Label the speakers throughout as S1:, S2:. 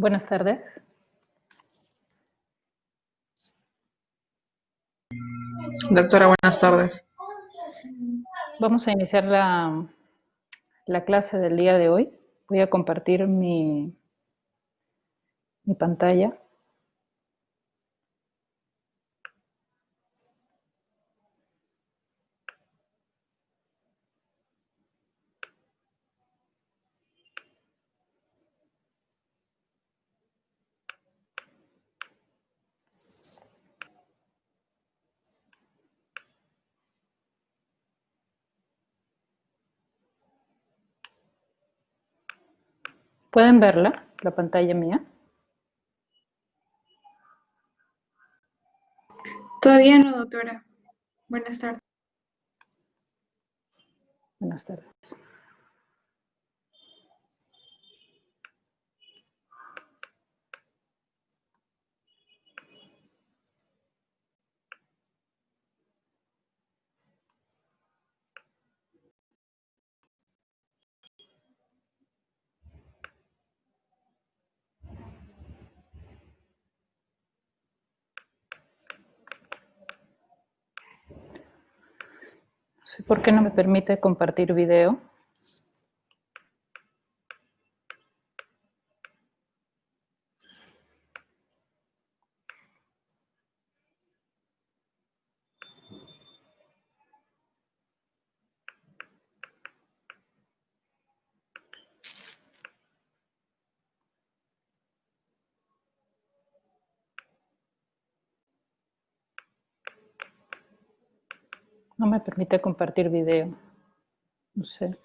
S1: Buenas tardes.
S2: Doctora, buenas tardes.
S1: Vamos a iniciar la clase del día de hoy. Voy a compartir mi pantalla. ¿Pueden verla, la pantalla mía?
S2: Todavía no, doctora. Buenas tardes.
S1: Buenas tardes. No sé por qué no me permite compartir video. No me permite compartir video. No sé.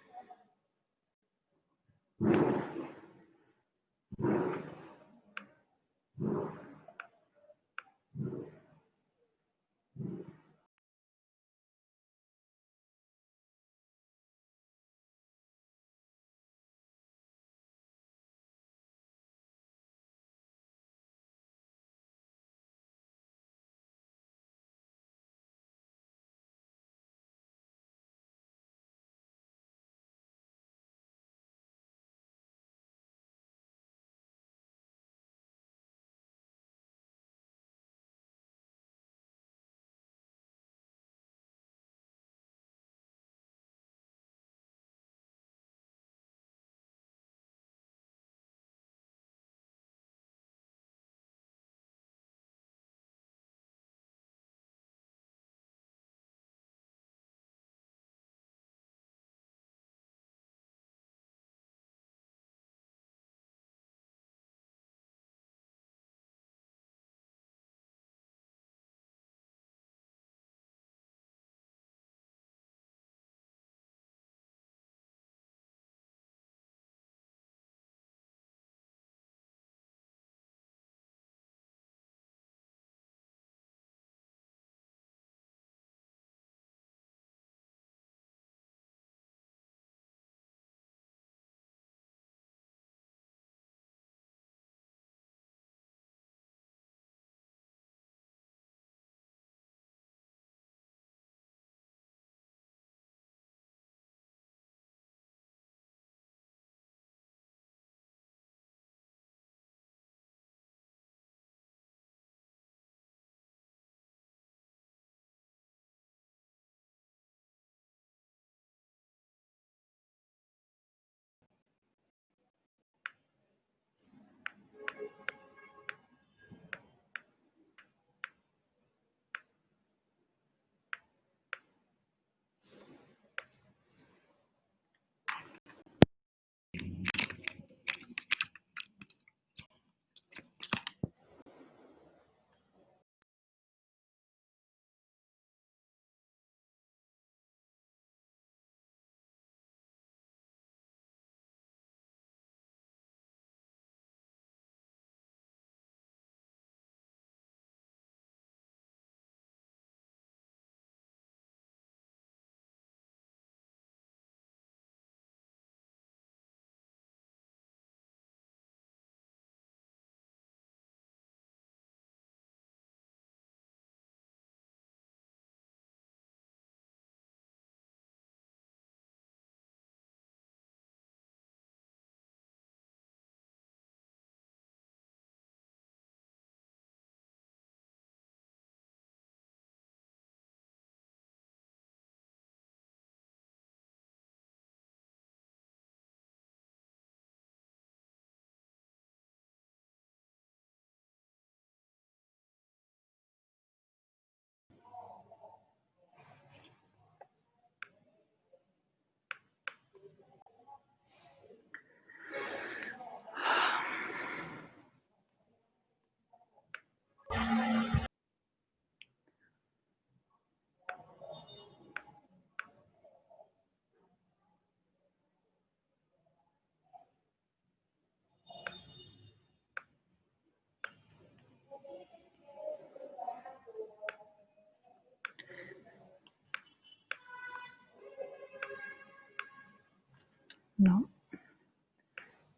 S1: No,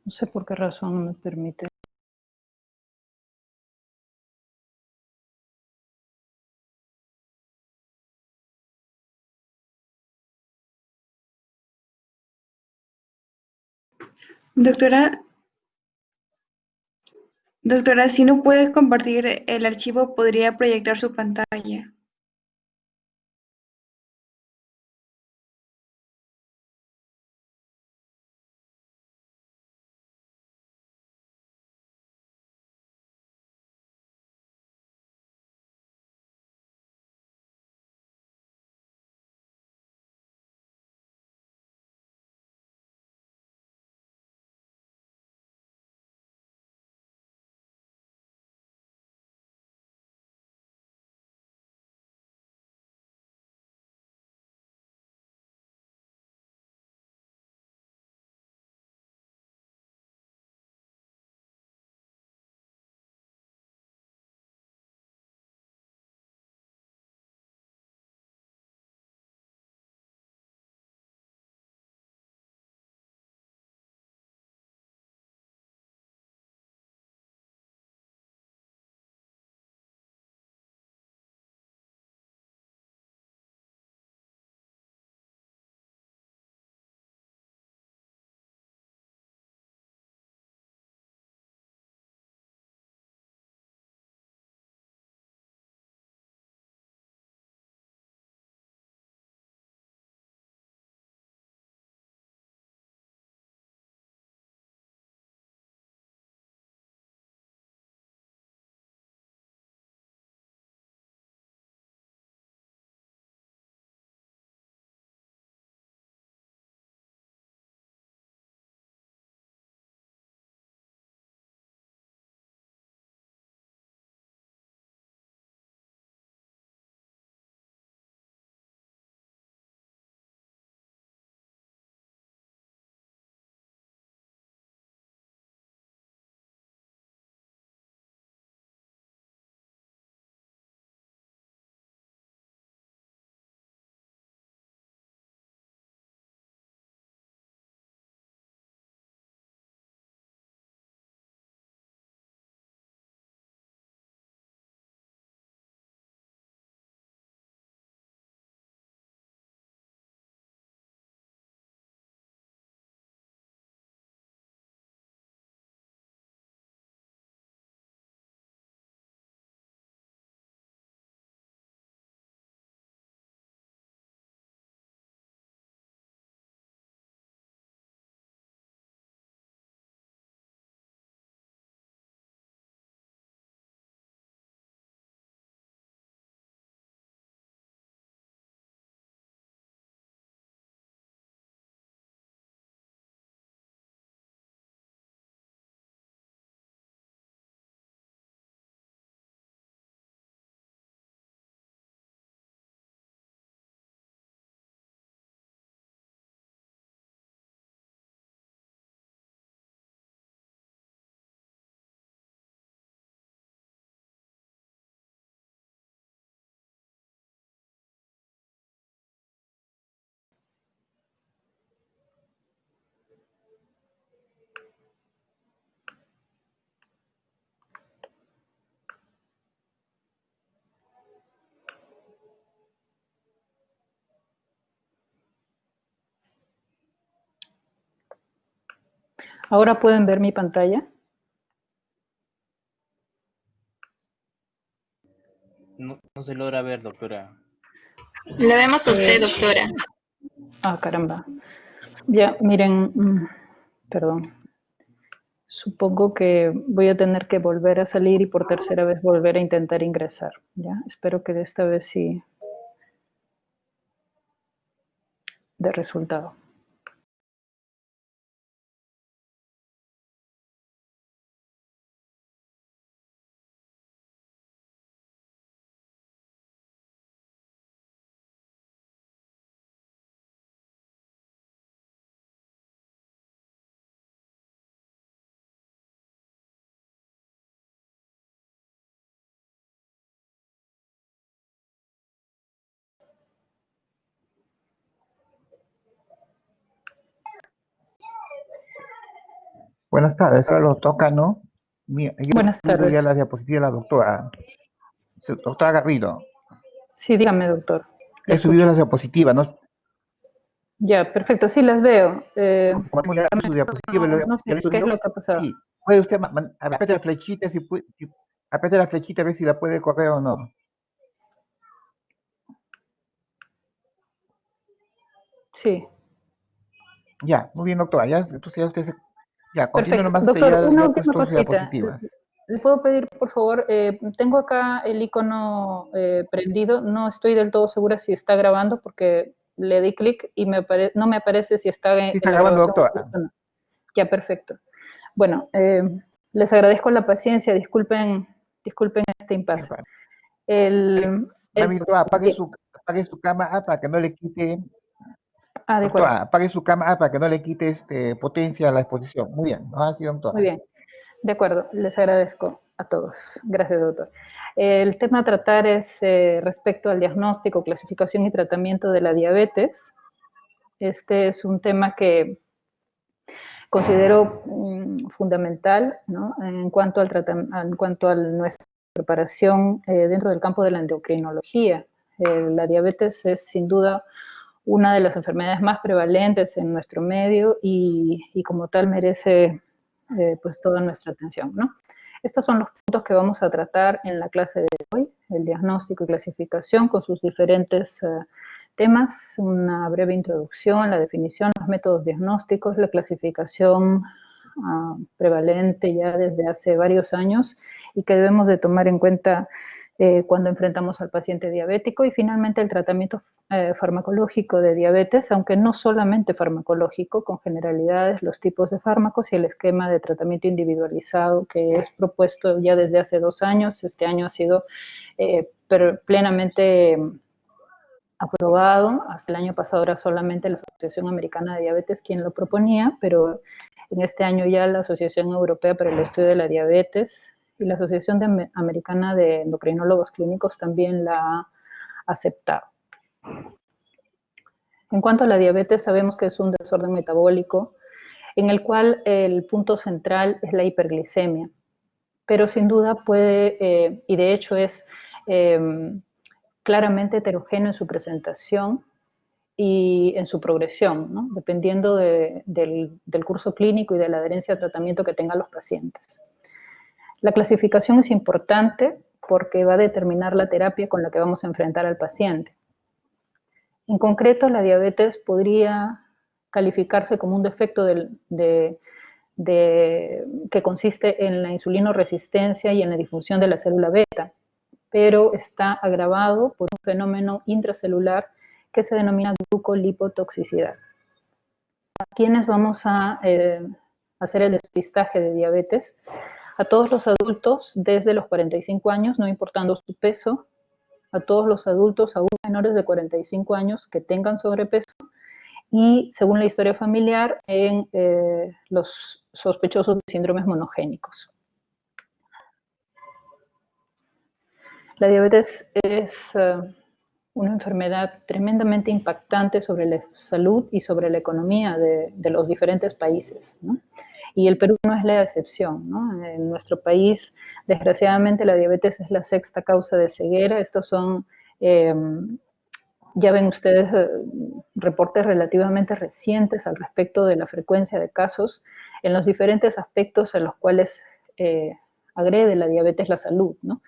S1: no sé por qué razón no me permite.
S2: Doctora, doctora, si no puede compartir el archivo, podría proyectar su pantalla.
S1: ¿Ahora pueden ver mi pantalla?
S3: No se logra ver, doctora.
S2: La vemos a usted, doctora.
S1: Caramba. Ya, miren, perdón. Supongo que voy a tener que volver a salir y por tercera vez volver a intentar ingresar. Ya, espero que de esta vez sí dé resultado.
S4: Buenas tardes, ahora lo toca, ¿no? Yo
S1: Buenas
S4: he subido ya
S1: tardes.
S4: la diapositiva de la doctora. Doctora Garrido,
S1: Sí, dígame, doctor. Le
S4: he subido
S1: escucho.
S4: la diapositiva, ¿no?
S1: Ya, perfecto. Sí, las veo.
S4: Como tengo ya su diapositiva,
S1: No
S4: ya
S1: sé
S4: la he
S1: qué es
S4: subido.
S1: lo que ha pasado.
S4: Sí, puede usted apriete la flechita, apriete la flechita a ver si la puede correr o no.
S1: Sí,
S4: Ya, muy bien, doctora, ya, entonces ya ya, continúe
S1: perfecto.
S4: nomás, usted
S1: Doctor,
S4: ya
S1: una
S4: ha
S1: última
S4: puesto sus
S1: cosita.
S4: diapositivas.
S1: ¿Le puedo pedir, por favor? Tengo acá el icono prendido. No estoy del todo segura si está grabando porque le di clic y no me aparece si está
S4: Sí,
S1: en
S4: está
S1: la
S4: grabando,
S1: grabación
S4: doctora.
S1: o no. Ya, perfecto. Bueno, les agradezco la paciencia. Disculpen este impasse. El, el,
S4: Doctora, apague su cámara para que no le quite.
S1: de acuerdo.
S4: Doctora, apague su cámara para que no le quite potencia a la exposición. Muy bien, ahora sí,
S1: Muy
S4: doctora.
S1: bien. De acuerdo, les agradezco a todos. Gracias, doctor. El tema a tratar es respecto al diagnóstico, clasificación y tratamiento de la diabetes. Este es un tema que considero fundamental, ¿no? En cuanto a nuestra preparación dentro del campo de la endocrinología. La diabetes es sin duda una de las enfermedades más prevalentes en nuestro medio y como tal merece pues toda nuestra atención, ¿no? Estos son los puntos que vamos a tratar en la clase de hoy, el diagnóstico y clasificación con sus diferentes temas, una breve introducción, la definición, los métodos diagnósticos, la clasificación prevalente ya desde hace varios años y que debemos de tomar en cuenta cuando enfrentamos al paciente diabético y finalmente el tratamiento farmacológico de diabetes, aunque no solamente farmacológico, con generalidades, los tipos de fármacos y el esquema de tratamiento individualizado que es propuesto ya desde hace 2 años. Este año ha sido plenamente aprobado. Hasta el año pasado era solamente la Asociación Americana de Diabetes quien lo proponía, pero en este año ya la Asociación Europea para el Estudio de la Diabetes y la Asociación Americana de Endocrinólogos Clínicos también la ha aceptado. En cuanto a la diabetes, sabemos que es un desorden metabólico en el cual el punto central es la hiperglicemia, pero sin duda puede, y de hecho es claramente heterogéneo en su presentación y en su progresión, ¿no? Dependiendo del curso clínico y de la adherencia al tratamiento que tengan los pacientes. La clasificación es importante porque va a determinar la terapia con la que vamos a enfrentar al paciente. En concreto, la diabetes podría calificarse como un defecto que consiste en la insulinoresistencia y en la disfunción de la célula beta, pero está agravado por un fenómeno intracelular que se denomina glucolipotoxicidad. ¿A quiénes vamos a hacer el despistaje de diabetes? A todos los adultos desde los 45 años, no importando su peso, a todos los adultos aún menores de 45 años que tengan sobrepeso y, según la historia familiar, en los sospechosos de síndromes monogénicos. La diabetes es una enfermedad tremendamente impactante sobre la salud y sobre la economía de los diferentes países, ¿no? Y el Perú no es la excepción, ¿no? En nuestro país, desgraciadamente, la diabetes es la sexta causa de ceguera. Estos son, ya ven ustedes, reportes relativamente recientes al respecto de la frecuencia de casos en los diferentes aspectos en los cuales agrede la diabetes la salud, ¿no?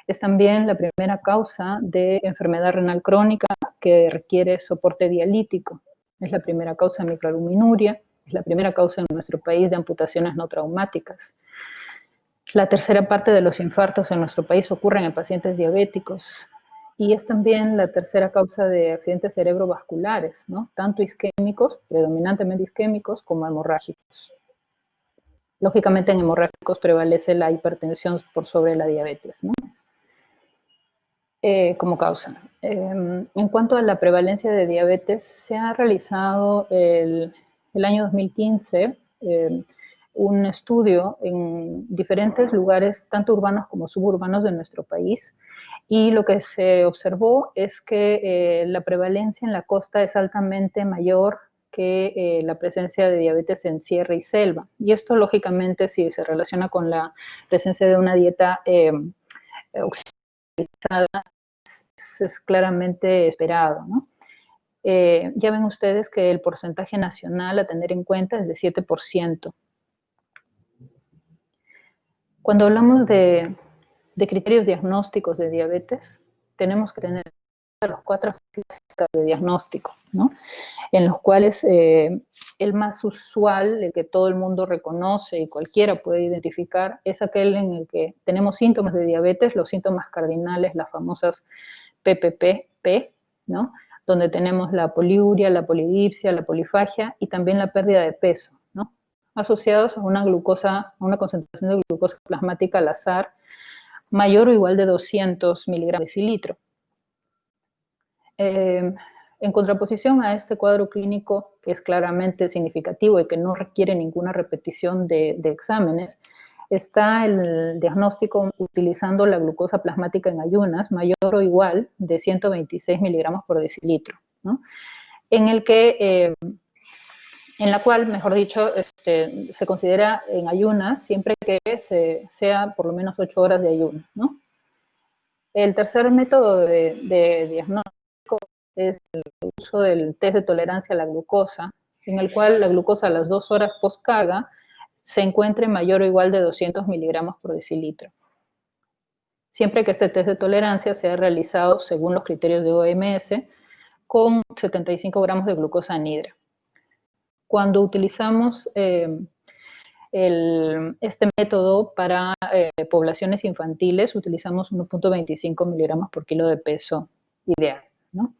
S1: Es también la primera causa de enfermedad renal crónica que requiere soporte dialítico. Es la primera causa de microalbuminuria, es la primera causa en nuestro país de amputaciones no traumáticas. La tercera parte de los infartos en nuestro país ocurren en pacientes diabéticos y es también la tercera causa de accidentes cerebrovasculares, ¿no? Tanto isquémicos, predominantemente isquémicos, como hemorrágicos. Lógicamente en hemorrágicos prevalece la hipertensión por sobre la diabetes, ¿no? Como causa. En cuanto a la prevalencia de diabetes, se ha realizado el año 2015 un estudio en diferentes lugares, tanto urbanos como suburbanos de nuestro país, y lo que se observó es que la prevalencia en la costa es altamente mayor que la presencia de diabetes en sierra y selva. Y esto, lógicamente, si se relaciona con la presencia de una dieta occidentalizada, es claramente esperado, ¿no? Ya ven ustedes que el porcentaje nacional a tener en cuenta es de 7%. Cuando hablamos de criterios diagnósticos de diabetes, tenemos que tener los 4 clásicas de diagnóstico, ¿no? En los cuales el más usual, el que todo el mundo reconoce y cualquiera puede identificar, es aquel en el que tenemos síntomas de diabetes, los síntomas cardinales, las famosas PPP, ¿no? Donde tenemos la poliuria, la polidipsia, la polifagia y también la pérdida de peso, ¿no? Asociados a una glucosa, a una concentración de glucosa plasmática al azar mayor o igual de 200 miligramos de decilitro. En contraposición a este cuadro clínico, que es claramente significativo y que no requiere ninguna repetición de exámenes, está el diagnóstico utilizando la glucosa plasmática en ayunas mayor o igual de 126 miligramos por decilitro, ¿no? En la cual, mejor dicho, se considera en ayunas siempre que sea por lo menos 8 horas de ayuno, ¿no? El tercer método de diagnóstico es el uso del test de tolerancia a la glucosa, en el cual la glucosa a las 2 horas post-carga se encuentre mayor o igual de 200 miligramos por decilitro. Siempre que este test de tolerancia sea realizado según los criterios de OMS, con 75 gramos de glucosa anhidra. Cuando utilizamos este método para poblaciones infantiles, utilizamos 1.25 miligramos por kilo de peso ideal, ¿no?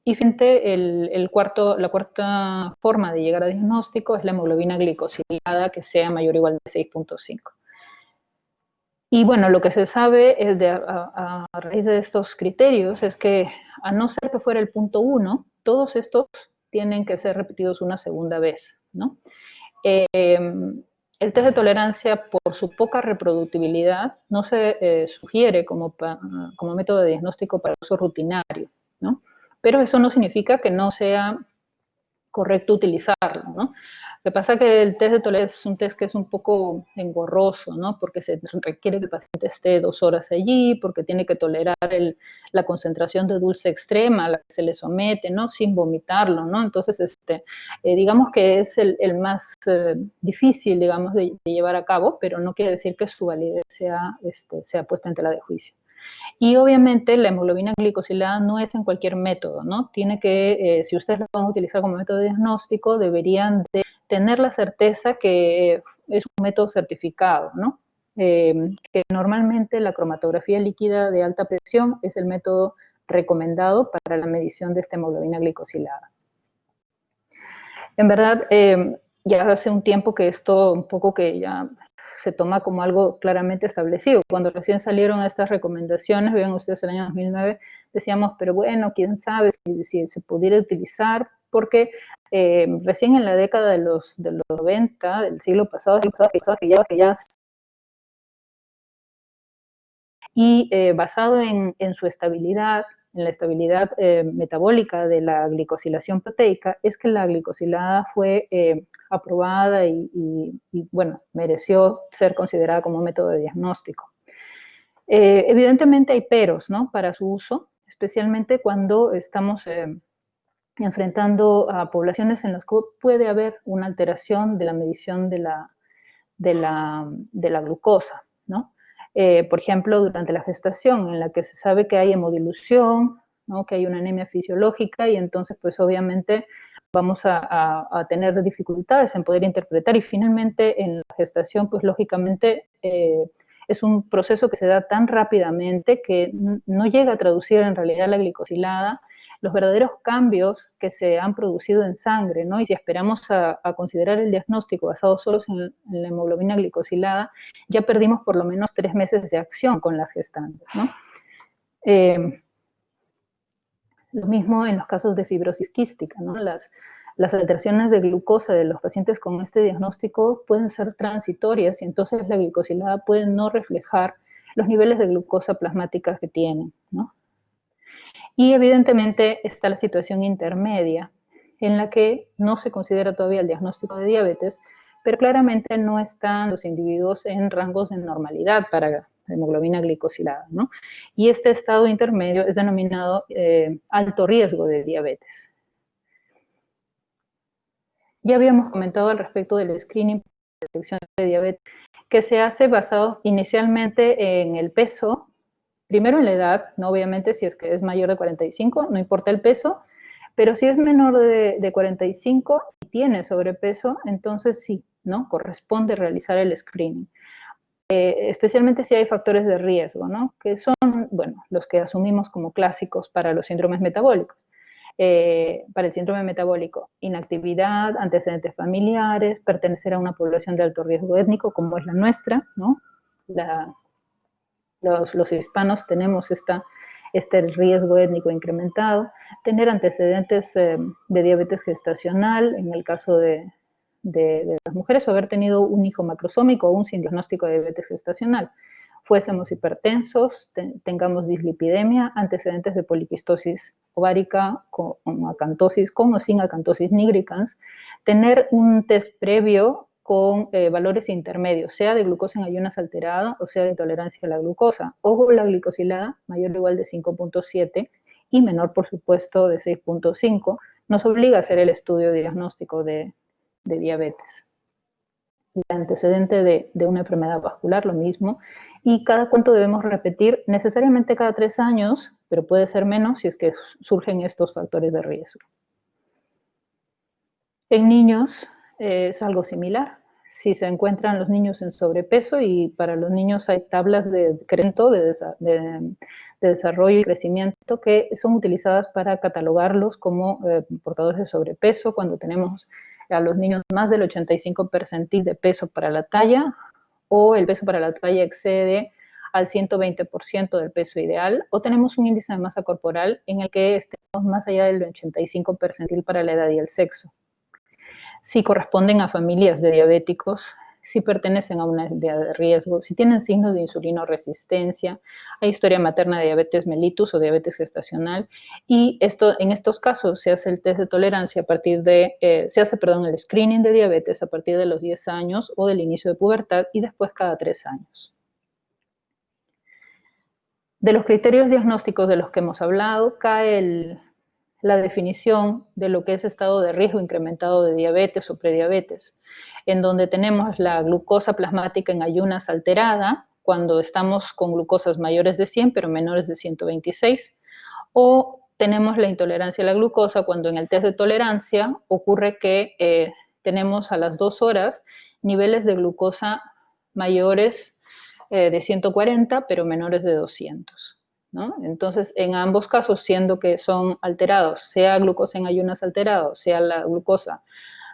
S1: Y finalmente, la cuarta forma de llegar a diagnóstico es la hemoglobina glicosilada que sea mayor o igual de 6.5. Y bueno, lo que se sabe es a raíz de estos criterios es que, a no ser que fuera el punto 1, todos estos tienen que ser repetidos una segunda vez, ¿no? El test de tolerancia, por su poca reproductibilidad, no se sugiere como método de diagnóstico para uso rutinario, ¿no? Pero eso no significa que no sea correcto utilizarlo, ¿no? Lo que pasa es que el test de tolerancia es un test que es un poco engorroso, ¿no? Porque se requiere que el paciente esté 2 horas allí, porque tiene que tolerar la concentración de dulce extrema a la que se le somete, ¿no? Sin vomitarlo, ¿no? Entonces, digamos que es el más difícil, digamos, de llevar a cabo, pero no quiere decir que su validez sea puesta en tela de juicio. Y obviamente la hemoglobina glicosilada no es en cualquier método, ¿no? Tiene que, si ustedes lo van a utilizar como método de diagnóstico, deberían de tener la certeza que es un método certificado, ¿no? Que normalmente la cromatografía líquida de alta presión es el método recomendado para la medición de esta hemoglobina glicosilada. En verdad, ya hace un tiempo que esto un poco que ya se toma como algo claramente establecido. Cuando recién salieron estas recomendaciones, vean ustedes el año 2009, decíamos, pero bueno, quién sabe si se pudiera utilizar, porque recién en la década de los 90, del siglo pasado, que ya y basado en su estabilidad, en la estabilidad metabólica de la glicosilación proteica, es que la glicosilada fue aprobada y, bueno, mereció ser considerada como un método de diagnóstico. Evidentemente hay peros, ¿no?, para su uso, especialmente cuando estamos enfrentando a poblaciones en las que puede haber una alteración de la medición de la glucosa, ¿no? Por ejemplo, durante la gestación, en la que se sabe que hay hemodilución, ¿no?, que hay una anemia fisiológica, y entonces, pues obviamente vamos a tener dificultades en poder interpretar, y finalmente en la gestación, pues lógicamente es un proceso que se da tan rápidamente que no llega a traducir en realidad la glicosilada los verdaderos cambios que se han producido en sangre, ¿no? Y si esperamos a considerar el diagnóstico basado solo en la hemoglobina glicosilada, ya perdimos por lo menos 3 meses de acción con las gestantes, ¿no? Lo mismo en los casos de fibrosis quística, ¿no? Las alteraciones de glucosa de los pacientes con este diagnóstico pueden ser transitorias y entonces la glicosilada puede no reflejar los niveles de glucosa plasmática que tienen, ¿no? Y evidentemente está la situación intermedia, en la que no se considera todavía el diagnóstico de diabetes, pero claramente no están los individuos en rangos de normalidad para hemoglobina glicosilada, ¿no? Y este estado intermedio es denominado alto riesgo de diabetes. Ya habíamos comentado al respecto del screening para detección de diabetes, que se hace basado inicialmente en el peso, primero en la edad, no obviamente si es que es mayor de 45, no importa el peso, pero si es menor de 45 y tiene sobrepeso, entonces sí, ¿no? Corresponde realizar el screening. Especialmente si hay factores de riesgo, ¿no? Que son, bueno, los que asumimos como clásicos para los síndromes metabólicos. Para el síndrome metabólico, inactividad, antecedentes familiares, pertenecer a una población de alto riesgo étnico como es la nuestra, ¿no? Los hispanos tenemos este riesgo étnico incrementado, tener antecedentes de diabetes gestacional, en el caso de las mujeres, o haber tenido un hijo macrosómico o un sin diagnóstico de diabetes gestacional. Fuésemos hipertensos, tengamos dislipidemia, antecedentes de poliquistosis ovárica con acantosis, con o sin acantosis nigricans, tener un test previo con valores intermedios, sea de glucosa en ayunas alterada o sea de intolerancia a la glucosa. Ojo, la glicosilada mayor o igual de 5.7 y menor, por supuesto, de 6.5, nos obliga a hacer el estudio diagnóstico de diabetes. El antecedente de una enfermedad vascular, lo mismo. Y cada cuánto debemos repetir, necesariamente cada 3 años, pero puede ser menos si es que surgen estos factores de riesgo. En niños es algo similar. Si se encuentran los niños en sobrepeso, y para los niños hay tablas de crecimiento, de desarrollo y crecimiento que son utilizadas para catalogarlos como portadores de sobrepeso. Cuando tenemos a los niños más del 85 percentil de peso para la talla, o el peso para la talla excede al 120% del peso ideal, o tenemos un índice de masa corporal en el que estemos más allá del 85 percentil para la edad y el sexo. Si corresponden a familias de diabéticos, si pertenecen a una edad de riesgo, si tienen signos de insulinoresistencia, hay historia materna de diabetes mellitus o diabetes gestacional, y en estos casos se hace el test de tolerancia a partir de, el screening de diabetes a partir de los 10 años o del inicio de pubertad, y después cada 3 años. De los criterios diagnósticos de los que hemos hablado, cae la definición de lo que es estado de riesgo incrementado de diabetes o prediabetes, en donde tenemos la glucosa plasmática en ayunas alterada, cuando estamos con glucosas mayores de 100 pero menores de 126, o tenemos la intolerancia a la glucosa, cuando en el test de tolerancia ocurre que tenemos a las 2 horas niveles de glucosa mayores de 140 pero menores de 200. ¿No? Entonces, en ambos casos, siendo que son alterados, sea glucosa en ayunas alterado, sea la glucosa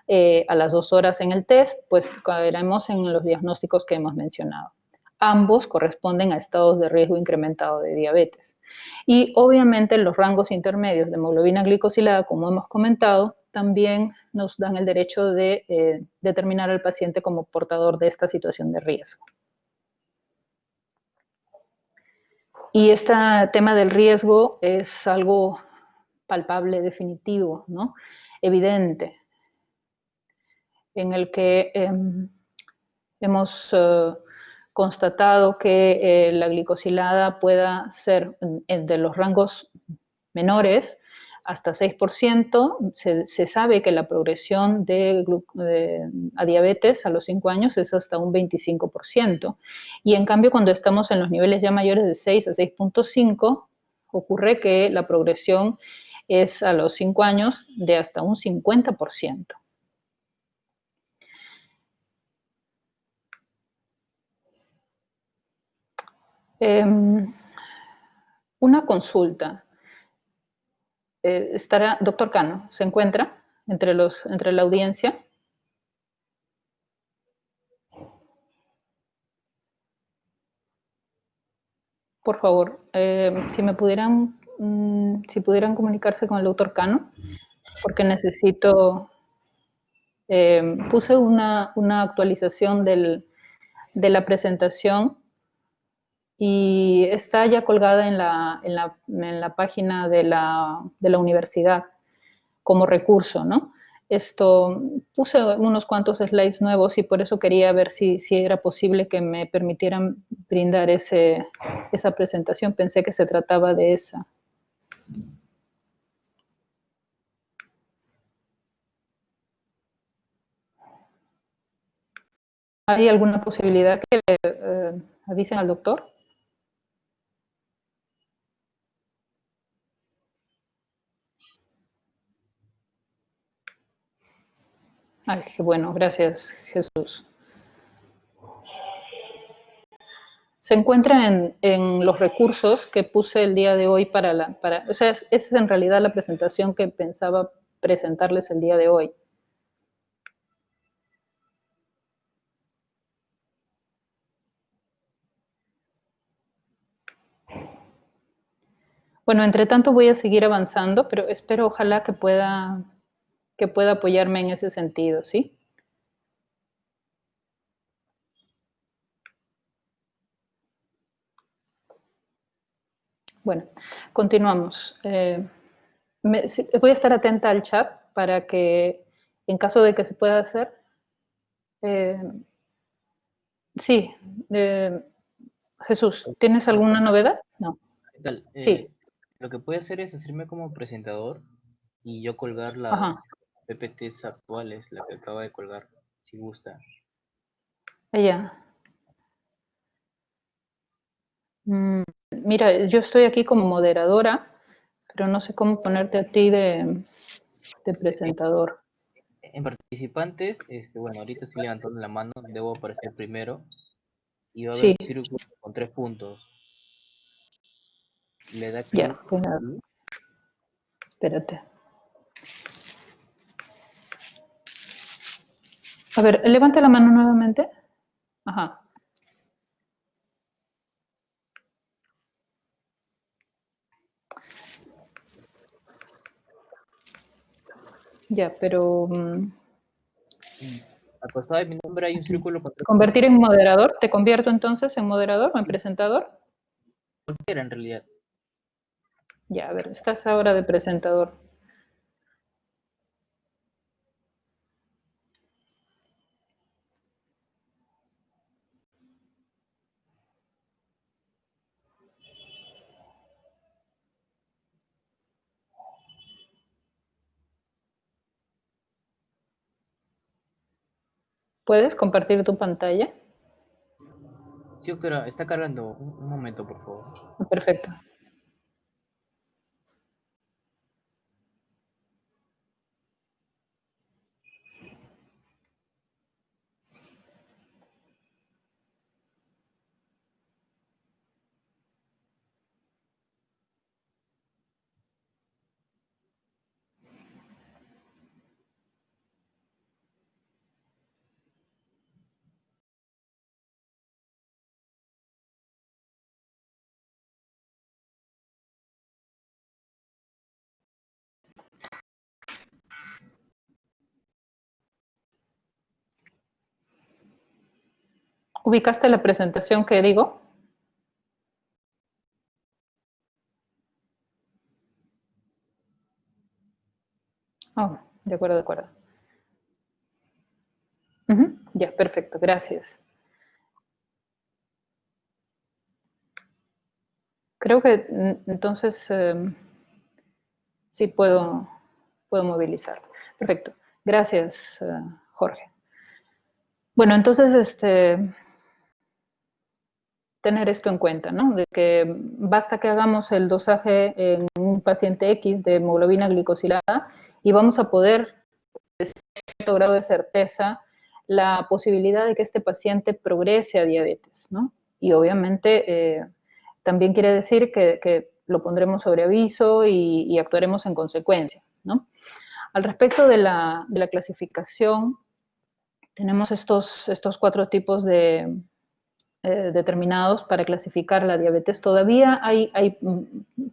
S1: a las 2 horas en el test, pues caeremos en los diagnósticos que hemos mencionado. Ambos corresponden a estados de riesgo incrementado de diabetes. Y obviamente los rangos intermedios de hemoglobina glicosilada, como hemos comentado, también nos dan el derecho de determinar al paciente como portador de esta situación de riesgo. Y este tema del riesgo es algo palpable, definitivo, ¿no? Evidente, en el que hemos constatado que la glicosilada pueda ser de los rangos menores hasta 6%, se sabe que la progresión a diabetes a los 5 años es hasta un 25%, y en cambio cuando estamos en los niveles ya mayores de 6 a 6.5, ocurre que la progresión es a los 5 años de hasta un 50%. Una consulta. Estará, doctor Cano, ¿se encuentra entre la audiencia? Por favor, si pudieran comunicarse con el doctor Cano, porque necesito, puse una actualización de la presentación y está ya colgada en la página de la universidad. como recurso, ¿no? Esto, puse unos cuantos slides nuevos y por eso quería ver si era posible que me permitieran brindar esa presentación. Pensé que se trataba de esa. ¿Hay alguna posibilidad que avisen al doctor? Ay, qué bueno, gracias, Jesús. Se encuentra en los recursos que puse el día de hoy o sea, esa es en realidad la presentación que pensaba presentarles el día de hoy. Bueno, entre tanto voy a seguir avanzando, pero espero ojalá que pueda apoyarme en ese sentido, ¿sí? Bueno, continuamos. Voy a estar atenta al chat para que, en caso de que se pueda hacer, sí, Jesús, ¿tienes alguna novedad? No.
S3: ¿Qué tal?
S1: Sí,
S3: Lo que puede hacer es hacerme como presentador y yo colgar las
S1: ajá,
S3: PPTs actuales, la que acaba de colgar, si gusta.
S1: allá. Mira, yo estoy aquí como moderadora, pero no sé cómo ponerte a ti de presentador.
S3: En participantes, bueno, ahorita estoy levantando la mano, debo aparecer primero y va a haber
S1: Sí,
S3: un círculo con 3 puntos. Le da
S1: ya,
S3: clic
S1: bueno,
S3: ahí.
S1: espérate. A ver, levanta la mano nuevamente. Ajá. Ya, pero
S3: Y al costado de mi nombre hay un
S1: aquí.
S3: círculo con 3 puntos.
S1: ¿Convertir en moderador? ¿Te convierto entonces en moderador o en presentador?
S3: Cualquiera en realidad.
S1: Ya, a ver, estás ahora de presentador. ¿Puedes compartir tu pantalla?
S3: Sí, doctora, está cargando. Un momento, por favor.
S1: Perfecto. ¿Ubicaste la presentación que digo? Oh, de acuerdo, de acuerdo. Ya, perfecto, gracias. Creo que entonces sí puedo movilizar. Perfecto. Gracias, Jorge. Bueno, entonces, tener esto en cuenta, ¿no? De que basta que hagamos el dosaje en un paciente X de hemoglobina glicosilada y vamos a poder, con cierto grado de certeza, la posibilidad de que este paciente progrese a diabetes, ¿no? Y obviamente también quiere decir que lo pondremos sobre aviso y actuaremos en consecuencia, ¿no? Al respecto de la clasificación, tenemos estos 4 tipos determinados para clasificar la diabetes. Todavía hay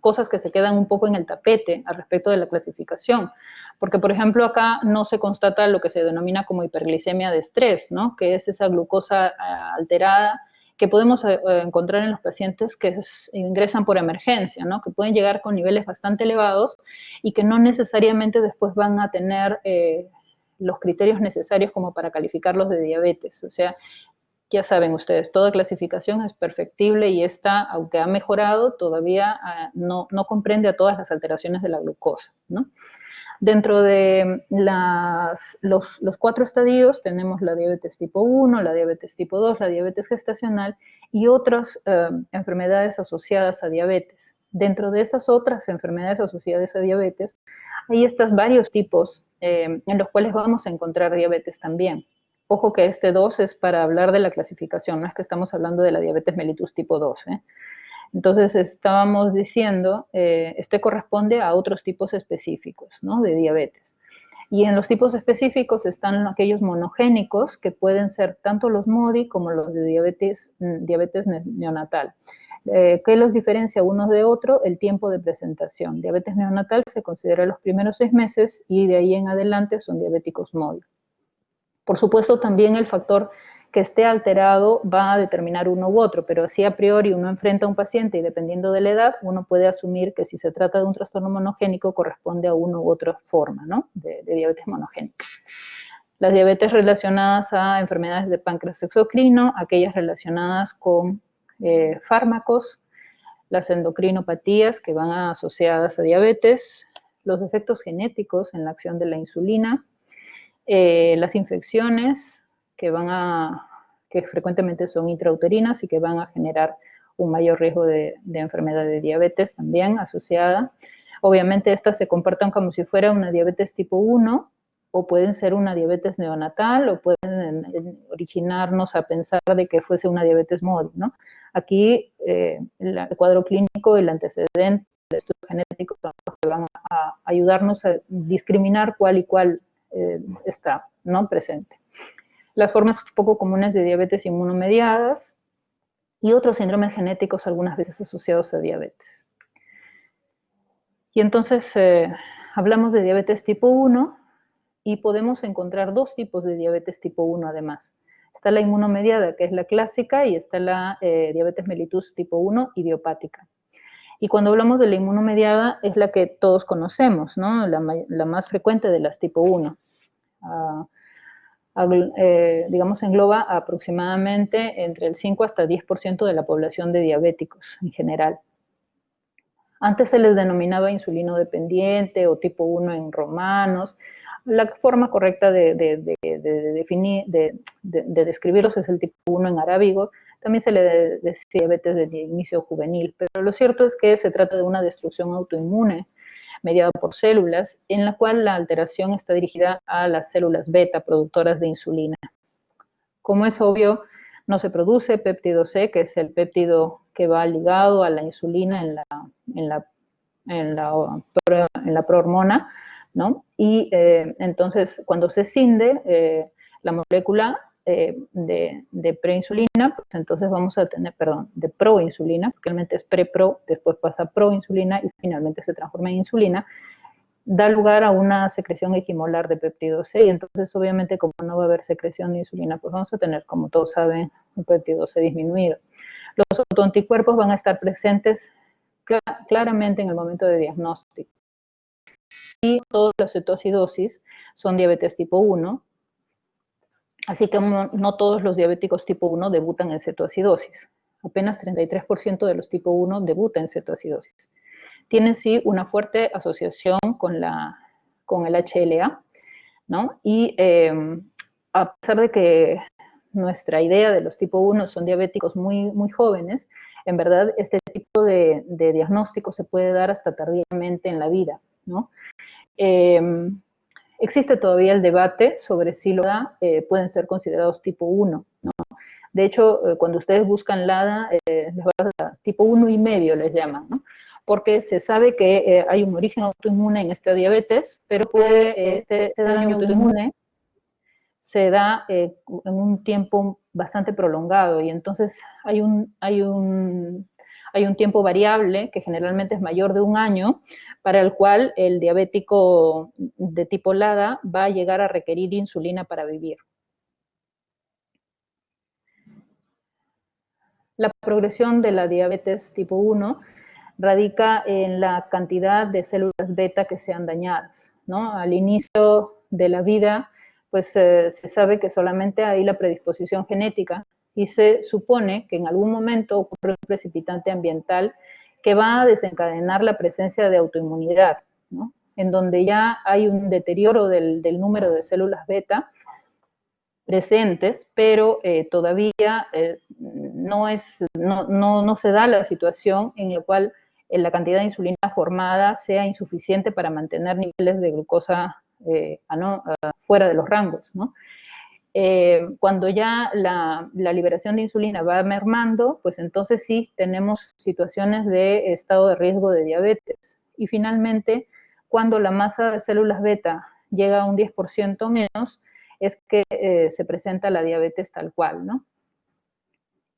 S1: cosas que se quedan un poco en el tapete al respecto de la clasificación, porque por ejemplo acá no se constata lo que se denomina como hiperglicemia de estrés, ¿no? Que es esa glucosa alterada que podemos encontrar en los pacientes que ingresan por emergencia, ¿no? Que pueden llegar con niveles bastante elevados y que no necesariamente después van a tener los criterios necesarios como para calificarlos de diabetes. O sea, ya saben ustedes, toda clasificación es perfectible y esta, aunque ha mejorado, todavía no comprende a todas las alteraciones de la glucosa, ¿no? Dentro de los 4 estadios tenemos la diabetes tipo 1, la diabetes tipo 2, la diabetes gestacional y otras enfermedades asociadas a diabetes. Dentro de estas otras enfermedades asociadas a diabetes, hay estos varios tipos en los cuales vamos a encontrar diabetes también. Ojo que este 2 es para hablar de la clasificación, no es que estamos hablando de la diabetes mellitus tipo 2, Entonces estábamos diciendo, este corresponde a otros tipos específicos, ¿no? De diabetes. Y en los tipos específicos están aquellos monogénicos, que pueden ser tanto los MODY como los de diabetes neonatal. ¿Qué los diferencia unos de otros? El tiempo de presentación. Diabetes neonatal se considera los primeros 6 meses y de ahí en adelante son diabéticos MODY. Por supuesto, también el factor que esté alterado va a determinar uno u otro, pero así a priori uno enfrenta a un paciente y dependiendo de la edad, uno puede asumir que si se trata de un trastorno monogénico corresponde a una u otra forma, ¿no? de diabetes monogénica. Las diabetes relacionadas a enfermedades de páncreas exocrino, aquellas relacionadas con fármacos, las endocrinopatías que van asociadas a diabetes, los efectos genéticos en la acción de la insulina, las infecciones que frecuentemente son intrauterinas y que van a generar un mayor riesgo de enfermedad de diabetes también asociada. Obviamente estas se comportan como si fuera una diabetes tipo 1 o pueden ser una diabetes neonatal o pueden originarnos a pensar de que fuese una diabetes MODY, ¿no? Aquí el cuadro clínico y el antecedente, el estudio genético son los que van a ayudarnos a discriminar cuál y cuál está, ¿no? Presente. Las formas poco comunes de diabetes inmunomediadas y otros síndromes genéticos algunas veces asociados a diabetes. Y entonces hablamos de diabetes tipo 1 y podemos encontrar 2 tipos de diabetes tipo 1 además. Está la inmunomediada, que es la clásica, y está la diabetes mellitus tipo 1 idiopática. Y cuando hablamos de la inmunomediada es la que todos conocemos, ¿no? La más frecuente de las tipo 1. Digamos, engloba aproximadamente entre el 5 hasta 10% de la población de diabéticos en general. Antes se les denominaba insulino dependiente o tipo 1 en romanos. La forma correcta de describirlos es el tipo 1 en arábigo. También se le decía diabetes de inicio juvenil, pero lo cierto es que se trata de una destrucción autoinmune mediada por células, en la cual la alteración está dirigida a las células beta productoras de insulina. Como es obvio, no se produce péptido C, que es el péptido que va ligado a la insulina en la prohormona, ¿no? Y entonces, cuando se escinde la molécula de preinsulina, pues entonces vamos a tener, perdón, de proinsulina, porque realmente es pre-pro, después pasa a proinsulina y finalmente se transforma en insulina, da lugar a una secreción equimolar de péptido C, y entonces obviamente como no va a haber secreción de insulina, pues vamos a tener, como todos saben, un péptido C disminuido. Los autoanticuerpos van a estar presentes claramente en el momento de diagnóstico. Y todas las cetoacidosis son diabetes tipo 1, así que no todos los diabéticos tipo 1 debutan en cetoacidosis. Apenas 33% de los tipo 1 debutan en cetoacidosis. Tienen sí una fuerte asociación con el HLA, ¿no? Y a pesar de que nuestra idea de los tipo 1 son diabéticos muy, muy jóvenes, en verdad este tipo de diagnóstico se puede dar hasta tardíamente en la vida, ¿no? Existe todavía el debate sobre si LADA pueden ser considerados tipo 1, ¿no? De hecho, cuando ustedes buscan LADA, les va a dar tipo 1 y medio les llaman, ¿no? Porque se sabe que hay un origen autoinmune en esta diabetes, pero este daño autoinmune se da en un tiempo bastante prolongado y entonces hay un tiempo variable que generalmente es mayor de 1 año para el cual el diabético de tipo LADA va a llegar a requerir insulina para vivir. La progresión de la diabetes tipo 1 radica en la cantidad de células beta que sean dañadas, ¿no? Al inicio de la vida, pues se sabe que solamente hay la predisposición genética y se supone que en algún momento ocurre un precipitante ambiental que va a desencadenar la presencia de autoinmunidad, ¿no? En donde ya hay un deterioro del número de células beta presentes, pero todavía no se da la situación en la cual la cantidad de insulina formada sea insuficiente para mantener niveles de glucosa fuera de los rangos, ¿no? Cuando ya la liberación de insulina va mermando, pues entonces sí tenemos situaciones de estado de riesgo de diabetes. Y finalmente, cuando la masa de células beta llega a un 10% menos, es que se presenta la diabetes tal cual, ¿no?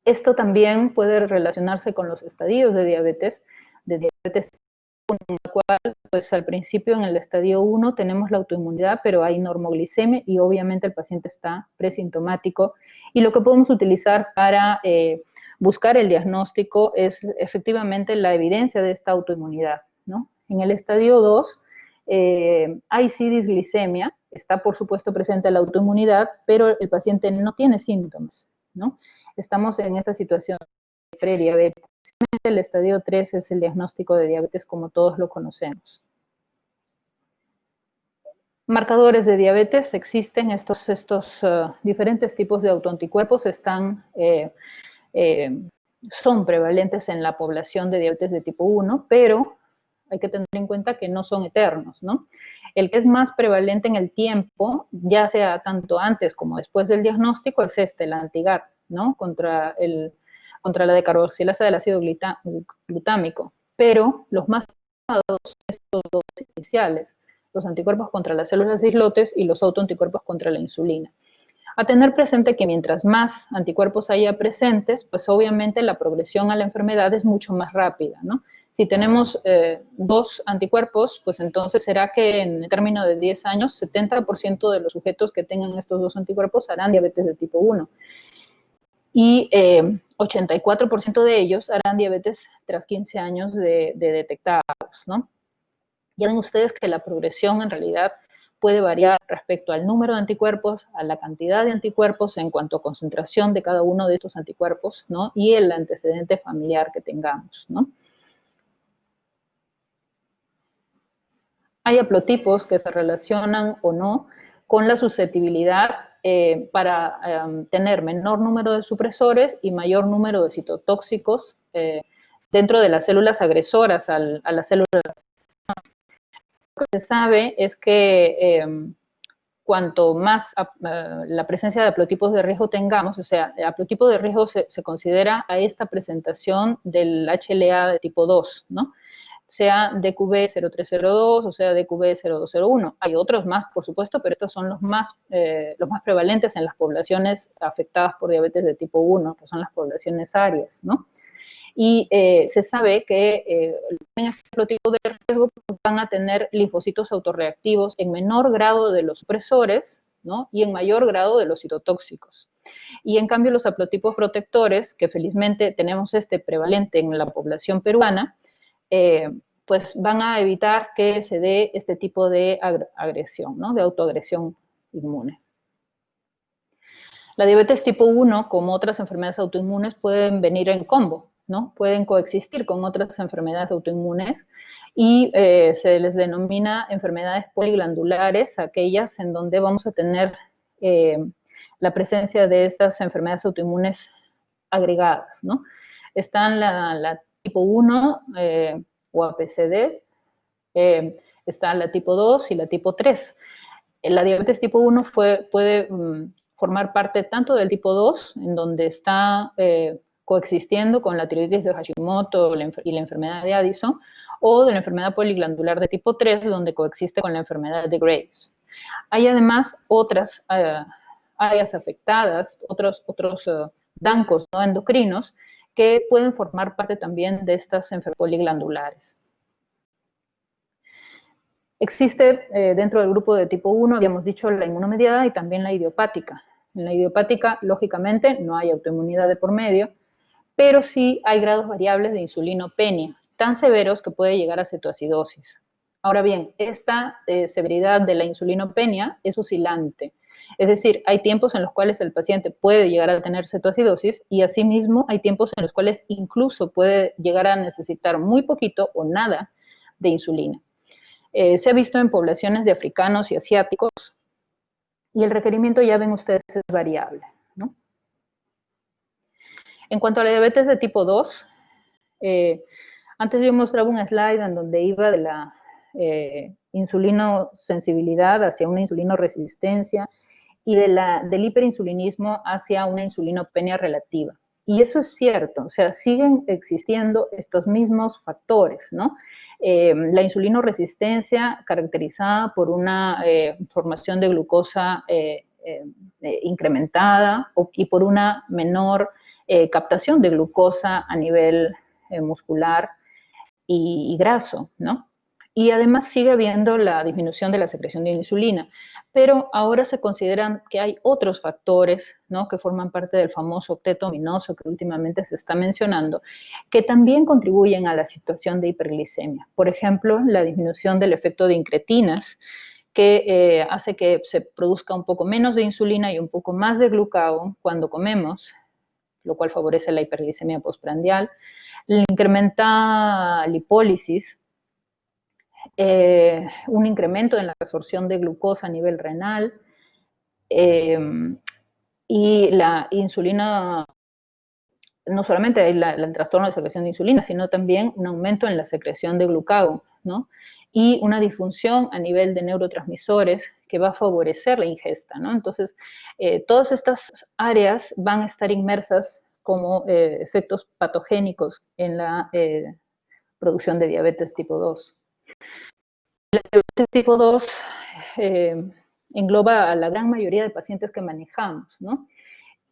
S1: Esto también puede relacionarse con los estadios de diabetes en la cual, pues al principio en el estadio 1 tenemos la autoinmunidad, pero hay normoglicemia y obviamente el paciente está presintomático. Y lo que podemos utilizar para buscar el diagnóstico es efectivamente la evidencia de esta autoinmunidad, ¿no? En el estadio 2 hay sí disglicemia, está por supuesto presente la autoinmunidad, pero el paciente no tiene síntomas, ¿no? Estamos en esta situación de prediabetes. El estadio 3 es el diagnóstico de diabetes como todos lo conocemos. Marcadores de diabetes, existen estos diferentes tipos de autoanticuerpos, son prevalentes en la población de diabetes de tipo 1, pero hay que tener en cuenta que no son eternos, ¿no? El que es más prevalente en el tiempo, ya sea tanto antes como después del diagnóstico, es el antigar, ¿no? Contra la decarboxilasa del ácido glutámico. Pero los más usados son estos dos iniciales, los anticuerpos contra las células de islotes y los autoanticuerpos contra la insulina. A tener presente que mientras más anticuerpos haya presentes, pues obviamente la progresión a la enfermedad es mucho más rápida, ¿no? Si tenemos 2 anticuerpos, pues entonces será que en el término de 10 años, 70% de los sujetos que tengan estos 2 anticuerpos harán diabetes de tipo 1. Y 84% de ellos harán diabetes tras 15 años de detectados, ¿no? Ya ven ustedes que la progresión en realidad puede variar respecto al número de anticuerpos, a la cantidad de anticuerpos en cuanto a concentración de cada uno de estos anticuerpos, ¿no? Y el antecedente familiar que tengamos, ¿no? Hay haplotipos que se relacionan o no con la susceptibilidad para tener menor número de supresores y mayor número de citotóxicos dentro de las células agresoras a las células. Lo que se sabe es que cuanto más la presencia de haplotipos de riesgo tengamos, o sea, el haplotipo de riesgo se considera a esta presentación del HLA de tipo 2, ¿no? Sea DQB0302 o sea DQB0201. Hay otros más, por supuesto, pero estos son los más prevalentes en las poblaciones afectadas por diabetes de tipo 1, que son las poblaciones arias, ¿no? Y se sabe que en este tipo de riesgo pues, van a tener linfocitos autorreactivos en menor grado de los supresores, ¿no? Y en mayor grado de los citotóxicos. Y en cambio los haplotipos protectores, que felizmente tenemos prevalente en la población peruana, pues van a evitar que se dé este tipo de agresión, ¿no? De autoagresión inmune. La diabetes tipo 1, como otras enfermedades autoinmunes, pueden venir en combo, ¿no? Pueden coexistir con otras enfermedades autoinmunes y se les denomina enfermedades poliglandulares, aquellas en donde vamos a tener la presencia de estas enfermedades autoinmunes agregadas, ¿no? Están la tipo 1 o APCD, está la tipo 2 y la tipo 3. La diabetes tipo 1 puede formar parte tanto del tipo 2, en donde está coexistiendo con la tiroides de Hashimoto y la enfermedad de Addison, o de la enfermedad poliglandular de tipo 3, donde coexiste con la enfermedad de Graves. Hay además otras áreas afectadas, otros bancos, ¿no? endocrinos, que pueden formar parte también de estas enfermedades poliglandulares. Existe dentro del grupo de tipo 1, habíamos dicho, la inmunomediada y también la idiopática. En la idiopática, lógicamente, no hay autoinmunidad de por medio, pero sí hay grados variables de insulinopenia, tan severos que puede llegar a cetoacidosis. Ahora bien, esta severidad de la insulinopenia es oscilante. Es decir, hay tiempos en los cuales el paciente puede llegar a tener cetoacidosis y asimismo hay tiempos en los cuales incluso puede llegar a necesitar muy poquito o nada de insulina. Se ha visto en poblaciones de africanos y asiáticos y el requerimiento, ya ven ustedes, es variable, ¿no? En cuanto a la diabetes de tipo 2, antes yo mostraba un slide en donde iba de la insulinosensibilidad hacia una insulinoresistencia y del hiperinsulinismo hacia una insulinopenia relativa. Y eso es cierto, o sea, siguen existiendo estos mismos factores, ¿no? La insulinoresistencia caracterizada por una formación de glucosa incrementada y por una menor captación de glucosa a nivel muscular y graso, ¿no? Y además sigue habiendo la disminución de la secreción de insulina, pero ahora se consideran que hay otros factores, ¿no?, que forman parte del famoso octeto ominoso que últimamente se está mencionando, que también contribuyen a la situación de hiperglicemia. Por ejemplo, la disminución del efecto de incretinas, que hace que se produzca un poco menos de insulina y un poco más de glucagón cuando comemos, lo cual favorece la hiperglicemia postprandial. La incrementada lipólisis, un incremento en la absorción de glucosa a nivel renal, y la insulina, no solamente hay el trastorno de secreción de insulina, sino también un aumento en la secreción de glucagón, ¿no? Y una disfunción a nivel de neurotransmisores que va a favorecer la ingesta, ¿no? Entonces, todas estas áreas van a estar inmersas como efectos patogénicos en la producción de diabetes tipo 2. La diabetes tipo 2 engloba a la gran mayoría de pacientes que manejamos, ¿no?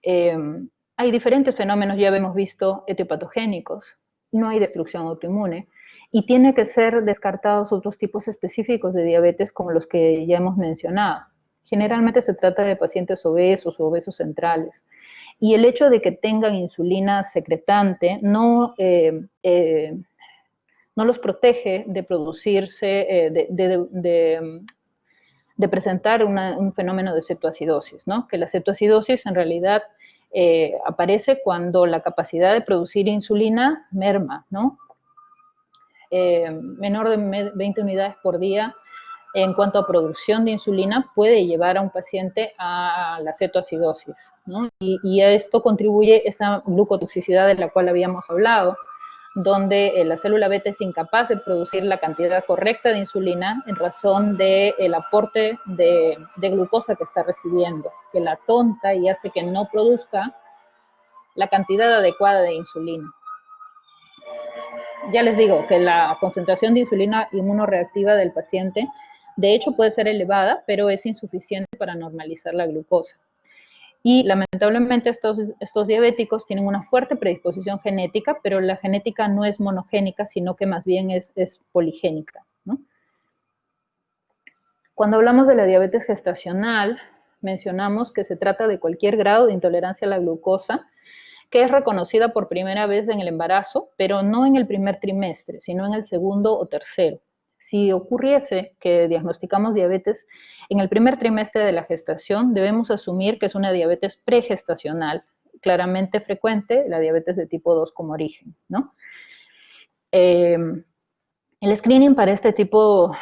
S1: Hay diferentes fenómenos, ya hemos visto, etiopatogénicos, no hay destrucción autoinmune, y tiene que ser descartados otros tipos específicos de diabetes como los que ya hemos mencionado. Generalmente se trata de pacientes obesos o obesos centrales, y el hecho de que tengan insulina secretante no los protege de producirse, de presentar un fenómeno de cetoacidosis, ¿no? Que la cetoacidosis en realidad aparece cuando la capacidad de producir insulina merma, ¿no? Menor de 20 unidades por día en cuanto a producción de insulina puede llevar a un paciente a la cetoacidosis, ¿no? Y a esto contribuye esa glucotoxicidad de la cual habíamos hablado, donde la célula beta es incapaz de producir la cantidad correcta de insulina en razón del aporte de glucosa que está recibiendo, que la tonta y hace que no produzca la cantidad adecuada de insulina. Ya les digo que la concentración de insulina inmunoreactiva del paciente, de hecho, puede ser elevada, pero es insuficiente para normalizar la glucosa. Y lamentablemente estos diabéticos tienen una fuerte predisposición genética, pero la genética no es monogénica, sino que más bien es poligénica, ¿no? Cuando hablamos de la diabetes gestacional, mencionamos que se trata de cualquier grado de intolerancia a la glucosa que es reconocida por primera vez en el embarazo, pero no en el primer trimestre, sino en el segundo o tercero. Si ocurriese que diagnosticamos diabetes en el primer trimestre de la gestación, debemos asumir que es una diabetes pregestacional, claramente frecuente, la diabetes de tipo 2 como origen, ¿no? El screening para este tipo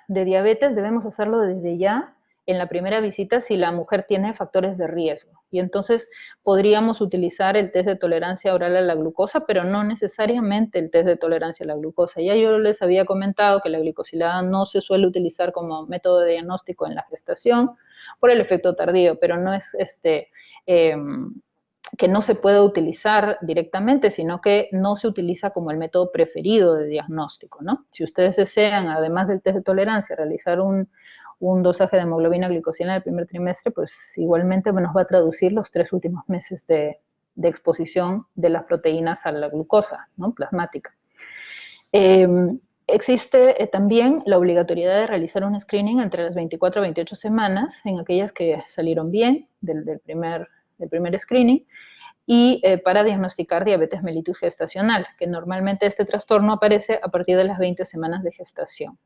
S1: de diabetes debemos hacerlo desde ya en la primera visita si la mujer tiene factores de riesgo. Y entonces podríamos utilizar el test de tolerancia oral a la glucosa, pero no necesariamente el test de tolerancia a la glucosa. Ya yo les había comentado que la glicosilada no se suele utilizar como método de diagnóstico en la gestación por el efecto tardío, pero no es que no se pueda utilizar directamente, sino que no se utiliza como el método preferido de diagnóstico, ¿no? Si ustedes desean, además del test de tolerancia, realizar un dosaje de hemoglobina glicosilada en el primer trimestre, pues igualmente nos va a traducir los 3 últimos meses de exposición de las proteínas a la glucosa, ¿no?, plasmática. Existe también la obligatoriedad de realizar un screening entre las 24 a 28 semanas en aquellas que salieron bien del primer screening, y para diagnosticar diabetes mellitus gestacional, que normalmente este trastorno aparece a partir de las 20 semanas de gestación.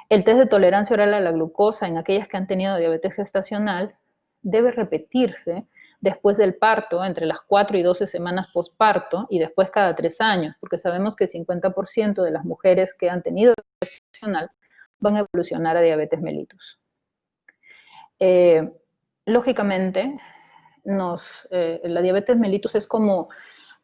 S1: El test de tolerancia oral a la glucosa en aquellas que han tenido diabetes gestacional debe repetirse después del parto, entre las 4 y 12 semanas postparto, y después cada 3 años, porque sabemos que el 50% de las mujeres que han tenido diabetes gestacional van a evolucionar a diabetes mellitus. Lógicamente, la diabetes mellitus es como,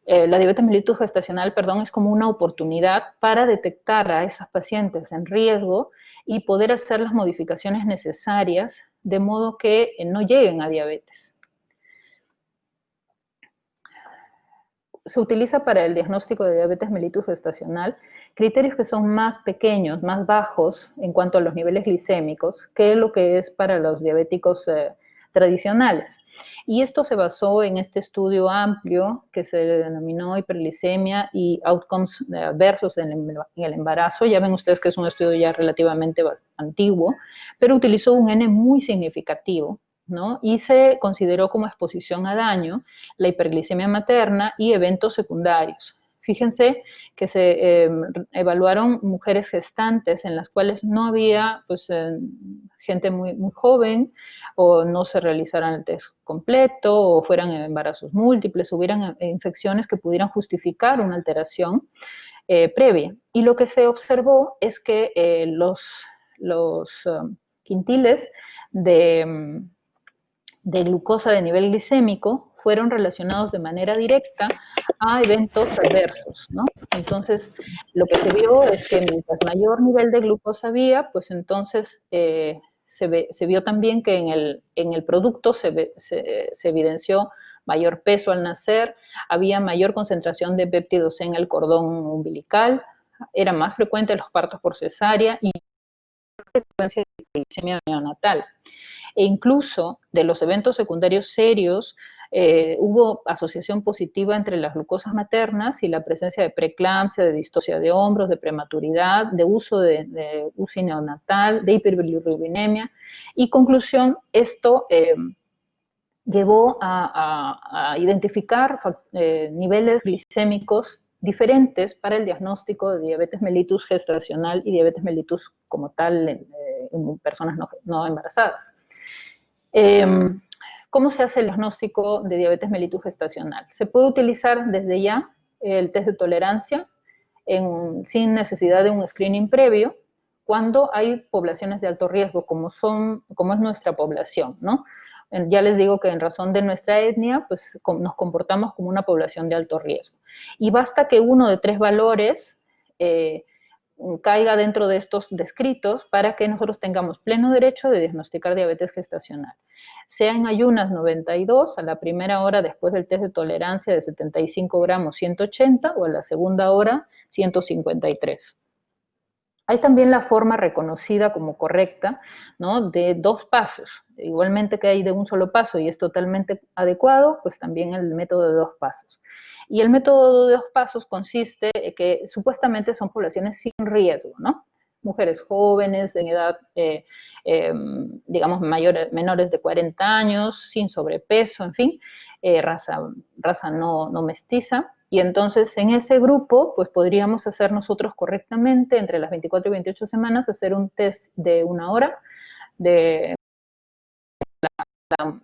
S1: la diabetes mellitus gestacional, perdón, es como una oportunidad para detectar a esas pacientes en riesgo y poder hacer las modificaciones necesarias de modo que no lleguen a diabetes. Se utiliza para el diagnóstico de diabetes mellitus gestacional criterios que son más pequeños, más bajos en cuanto a los niveles glicémicos que lo que es para los diabéticos tradicionales. Y esto se basó en este estudio amplio que se denominó hiperglicemia y outcomes adversos en el embarazo. Ya ven ustedes que es un estudio ya relativamente antiguo, pero utilizó un N muy significativo, ¿no? Y se consideró como exposición a daño la hiperglicemia materna y eventos secundarios. Fíjense que se evaluaron mujeres gestantes en las cuales no había pues, gente muy joven, o no se realizaran el test completo, o fueran embarazos múltiples, o hubieran infecciones que pudieran justificar una alteración previa. Y lo que se observó es que los quintiles de glucosa de nivel glicémico fueron relacionados de manera directa a eventos adversos, ¿no? Entonces, lo que se vio es que mientras mayor nivel de glucosa había, pues entonces se vio también que en el producto se evidenció mayor peso al nacer, había mayor concentración de péptidos en el cordón umbilical, era más frecuente los partos por cesárea y frecuencia de glicemia neonatal. E incluso de los eventos secundarios serios, hubo asociación positiva entre las glucosas maternas y la presencia de preeclampsia, de distocia de hombros, de prematuridad, de uso de UCI neonatal, de hiperbilirubinemia. Y conclusión, esto llevó a identificar niveles glicémicos diferentes para el diagnóstico de diabetes mellitus gestacional y diabetes mellitus como tal en personas no embarazadas. ¿Cómo se hace el diagnóstico de diabetes mellitus gestacional? Se puede utilizar desde ya el test de tolerancia sin necesidad de un screening previo cuando hay poblaciones de alto riesgo, como es nuestra población, ¿no? Ya les digo que en razón de nuestra etnia, pues nos comportamos como una población de alto riesgo. Y basta que uno de 3 valores caiga dentro de estos descritos para que nosotros tengamos pleno derecho de diagnosticar diabetes gestacional. Sea en ayunas 92, a la primera hora después del test de tolerancia de 75 gramos 180, o a la segunda hora 153. Hay también la forma reconocida como correcta, ¿no?, de 2 pasos. Igualmente que hay de un solo paso y es totalmente adecuado, pues también el método de 2 pasos. Y el método de 2 pasos consiste en que supuestamente son poblaciones sin riesgo, ¿no? Mujeres jóvenes, en edad, digamos, menores de 40 años, sin sobrepeso, en fin, raza no mestiza. Y entonces en ese grupo, pues podríamos hacer nosotros correctamente, entre las 24 y 28 semanas, hacer un test de 1 hora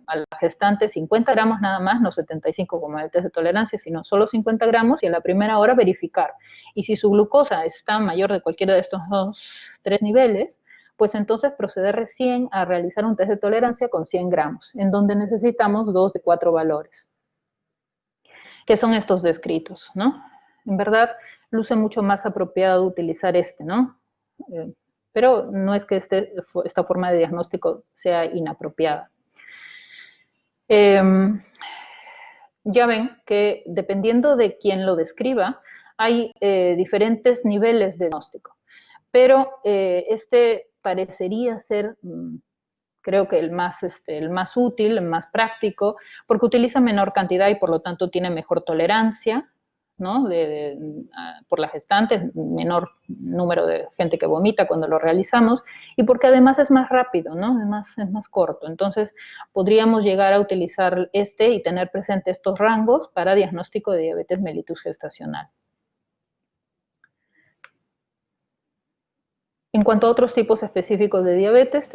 S1: a la gestante 50 gramos nada más, no 75 como el test de tolerancia, sino solo 50 gramos, y a la primera hora verificar. Y si su glucosa está mayor de cualquiera de estos 3 niveles, pues entonces proceder recién a realizar un test de tolerancia con 100 gramos, en donde necesitamos 2 de 4 valores. ¿Qué son estos descritos, no? En verdad, luce mucho más apropiado utilizar ¿no? Pero no es que esta forma de diagnóstico sea inapropiada. Ya ven que dependiendo de quién lo describa, hay diferentes niveles de diagnóstico, pero parecería ser, creo que el más útil, el más práctico, porque utiliza menor cantidad y por lo tanto tiene mejor tolerancia, ¿no? Por las gestantes, menor número de gente que vomita cuando lo realizamos, y porque además es más rápido, ¿no? Es más corto. Entonces, podríamos llegar a utilizar y tener presente estos rangos para diagnóstico de diabetes mellitus gestacional. En cuanto a otros tipos específicos de diabetes,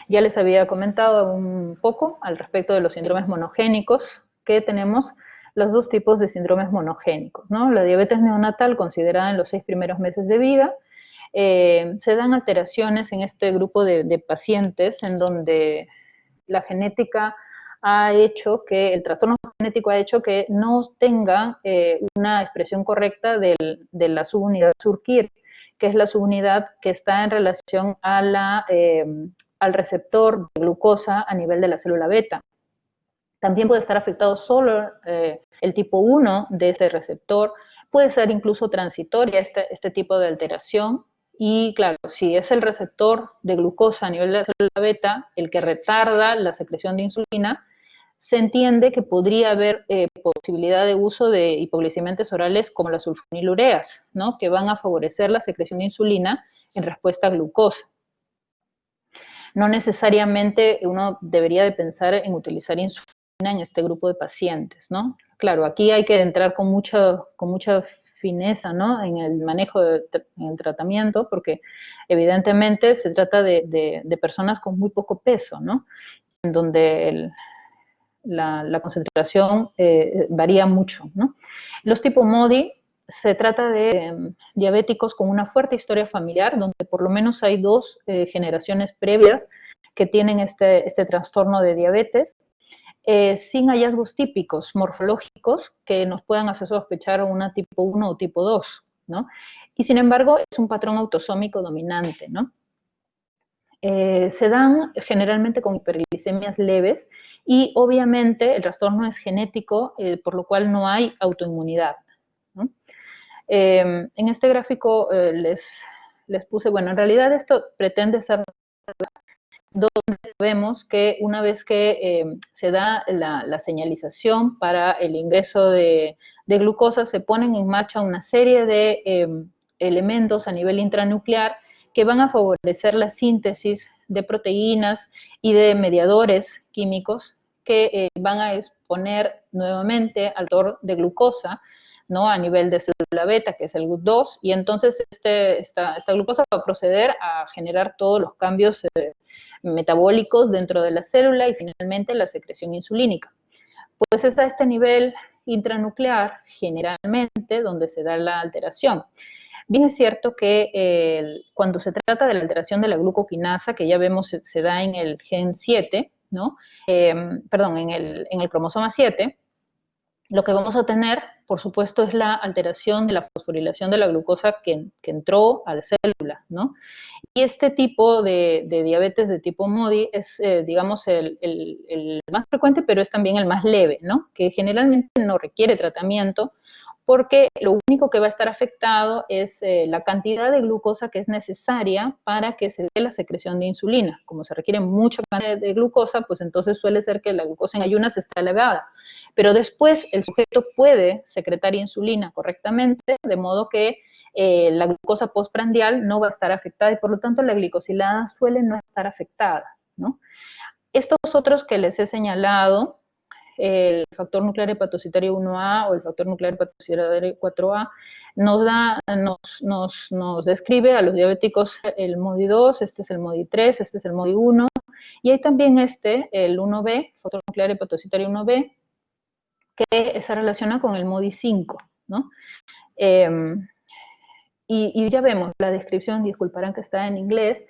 S1: ya les había comentado un poco al respecto de los síndromes monogénicos, que tenemos los dos tipos de síndromes monogénicos, ¿no? La diabetes neonatal, considerada en los 6 primeros meses de vida, se dan alteraciones en este grupo de pacientes en donde la genética ha hecho que, el trastorno genético ha hecho que no tenga una expresión correcta de la subunidad SURKIR, que es la subunidad que está en relación al receptor de glucosa a nivel de la célula beta. También puede estar afectado solo el tipo 1 de este receptor, puede ser incluso transitoria este tipo de alteración, y claro, si es el receptor de glucosa a nivel de la célula beta el que retarda la secreción de insulina, se entiende que podría haber posibilidad de uso de hipoglicemiantes orales como las sulfonilureas, ¿no? Que van a favorecer la secreción de insulina en respuesta a glucosa. No necesariamente uno debería de pensar en utilizar insulina en este grupo de pacientes, ¿no? Claro, aquí hay que entrar con mucha fineza, ¿no? En el manejo, en el tratamiento, porque evidentemente se trata de personas con muy poco peso, ¿no? En donde la concentración varía mucho, ¿no? Los tipo MODY se trata de diabéticos con una fuerte historia familiar, donde por lo menos hay 2 generaciones previas que tienen este trastorno de diabetes, sin hallazgos típicos morfológicos que nos puedan hacer sospechar una tipo 1 o tipo 2, ¿no? Y sin embargo, es un patrón autosómico dominante, ¿no? Se dan generalmente con hiperglicemias leves y obviamente el trastorno es genético, por lo cual no hay autoinmunidad, ¿no? En este gráfico les puse, bueno, en realidad esto pretende ser donde vemos que una vez que se da la señalización para el ingreso de glucosa, se ponen en marcha una serie de elementos a nivel intranuclear que van a favorecer la síntesis de proteínas y de mediadores químicos que van a exponer nuevamente al receptor de glucosa, ¿no? A nivel de célula beta, que es el GUT2, y entonces esta glucosa va a proceder a generar todos los cambios metabólicos dentro de la célula y finalmente la secreción insulínica. Pues es a este nivel intranuclear, generalmente, donde se da la alteración. Bien es cierto que cuando se trata de la alteración de la glucoquinasa, que ya vemos se da en el gen 7, ¿no? Perdón, en el cromosoma 7, lo que vamos a tener, por supuesto, es la alteración de la fosforilación de la glucosa que entró a la célula, ¿no? Y este tipo de diabetes de tipo MODY es, digamos, el más frecuente, pero es también el más leve, ¿no? Que generalmente no requiere tratamiento, porque lo único que va a estar afectado es la cantidad de glucosa que es necesaria para que se dé la secreción de insulina. Como se requiere mucha cantidad de glucosa, pues entonces suele ser que la glucosa en ayunas está elevada. Pero después el sujeto puede secretar insulina correctamente, de modo que la glucosa postprandial no va a estar afectada y por lo tanto la glicosilada suele no estar afectada, ¿no? Estos otros que les he señalado, el factor nuclear hepatocitario 1A o el factor nuclear hepatocitario 4A, nos describe a los diabéticos el MODY 2, este es el MODY 3, este es el MODY 1, y hay también el 1B, factor nuclear hepatocitario 1B, que se relaciona con el MODY 5, ¿no? Y ya vemos la descripción, disculparán que está en inglés,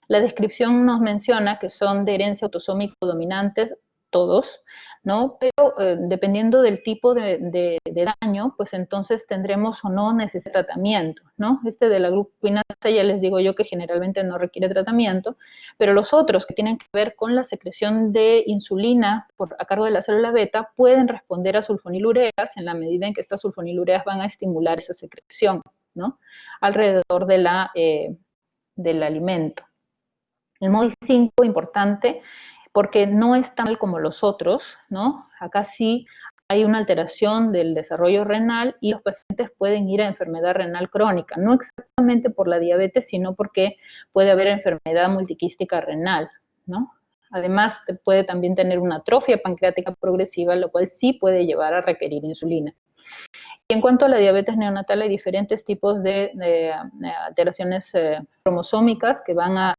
S1: la descripción nos menciona que son de herencia autosómico dominantes todos, ¿no? Pero dependiendo del tipo de daño, pues entonces tendremos o no necesidad de tratamiento, ¿no? Este de la glucoquinasa ya les digo yo que generalmente no requiere tratamiento, pero los otros que tienen que ver con la secreción de insulina a cargo de la célula beta pueden responder a sulfonilureas en la medida en que estas sulfonilureas van a estimular esa secreción, ¿no? Alrededor del alimento. El MODY 5, importante, porque no es tan mal como los otros, ¿no? Acá sí hay una alteración del desarrollo renal y los pacientes pueden ir a enfermedad renal crónica, no exactamente por la diabetes, sino porque puede haber enfermedad multiquística renal, ¿no? Además, puede también tener una atrofia pancreática progresiva, lo cual sí puede llevar a requerir insulina. Y en cuanto a la diabetes neonatal, hay diferentes tipos de alteraciones cromosómicas que van a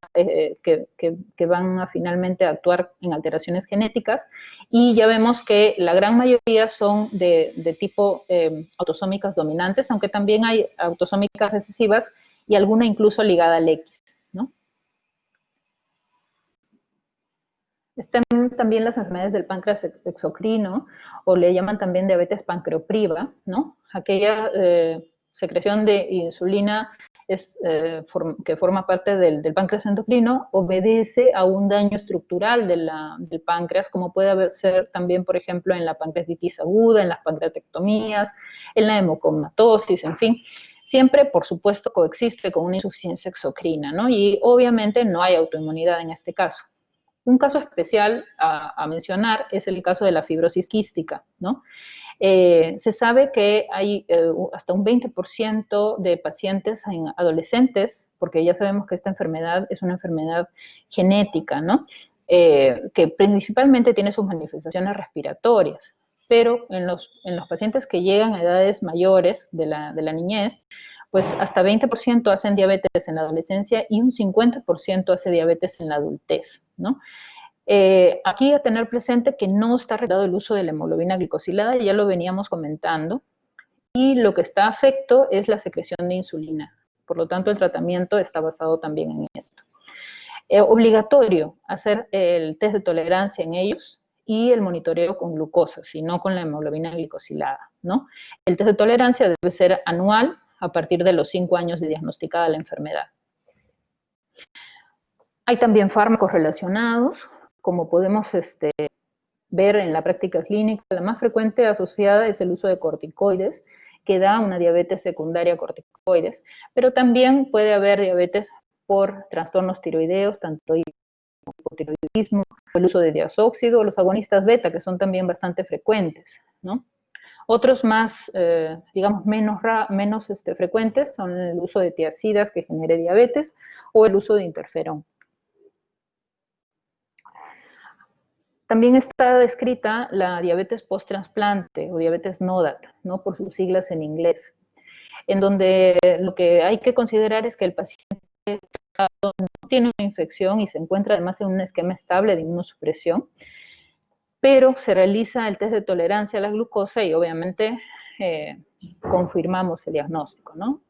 S1: finalmente actuar en alteraciones genéticas, y ya vemos que la gran mayoría son de tipo autosómicas dominantes, aunque también hay autosómicas recesivas y alguna incluso ligada al X, ¿no? Están también las enfermedades del páncreas exocrino, o le llaman también diabetes pancreopriva, ¿no? Aquella secreción de insulina que forma parte del páncreas endocrino obedece a un daño estructural del páncreas, como puede ser también, por ejemplo, en la pancreatitis aguda, en las pancreatectomías, en la hemocromatosis, en fin. Siempre, por supuesto, coexiste con una insuficiencia exocrina, ¿no? Y obviamente no hay autoinmunidad en este caso. Un caso especial a mencionar es el caso de la fibrosis quística, ¿no? Se sabe que hay hasta un 20% de pacientes en adolescentes, porque ya sabemos que esta enfermedad es una enfermedad genética, ¿no? Que principalmente tiene sus manifestaciones respiratorias, pero en los pacientes que llegan a edades mayores de la niñez, pues hasta 20% hacen diabetes en la adolescencia y un 50% hace diabetes en la adultez, ¿no? Aquí a tener presente que no está recomendado el uso de la hemoglobina glicosilada, ya lo veníamos comentando, y lo que está afecto es la secreción de insulina. Por lo tanto, el tratamiento está basado también en esto. Obligatorio hacer el test de tolerancia en ellos y el monitoreo con glucosa, si no con la hemoglobina glicosilada, ¿no? El test de tolerancia debe ser anual a partir de los 5 años de diagnosticada la enfermedad. Hay también fármacos relacionados, como podemos ver en la práctica clínica. La más frecuente asociada es el uso de corticoides, que da una diabetes secundaria a corticoides, pero también puede haber diabetes por trastornos tiroideos, tanto hipotiroidismo, el uso de diazóxido, los agonistas beta, que son también bastante frecuentes, ¿no? Otros más, digamos, menos frecuentes son el uso de tiazidas que genere diabetes o el uso de interferón. También está descrita la diabetes post-trasplante o diabetes NODAT, ¿no? Por sus siglas en inglés, en donde lo que hay que considerar es que el paciente no tiene una infección y se encuentra además en un esquema estable de inmunosupresión, pero se realiza el test de tolerancia a la glucosa y obviamente confirmamos el diagnóstico, ¿no?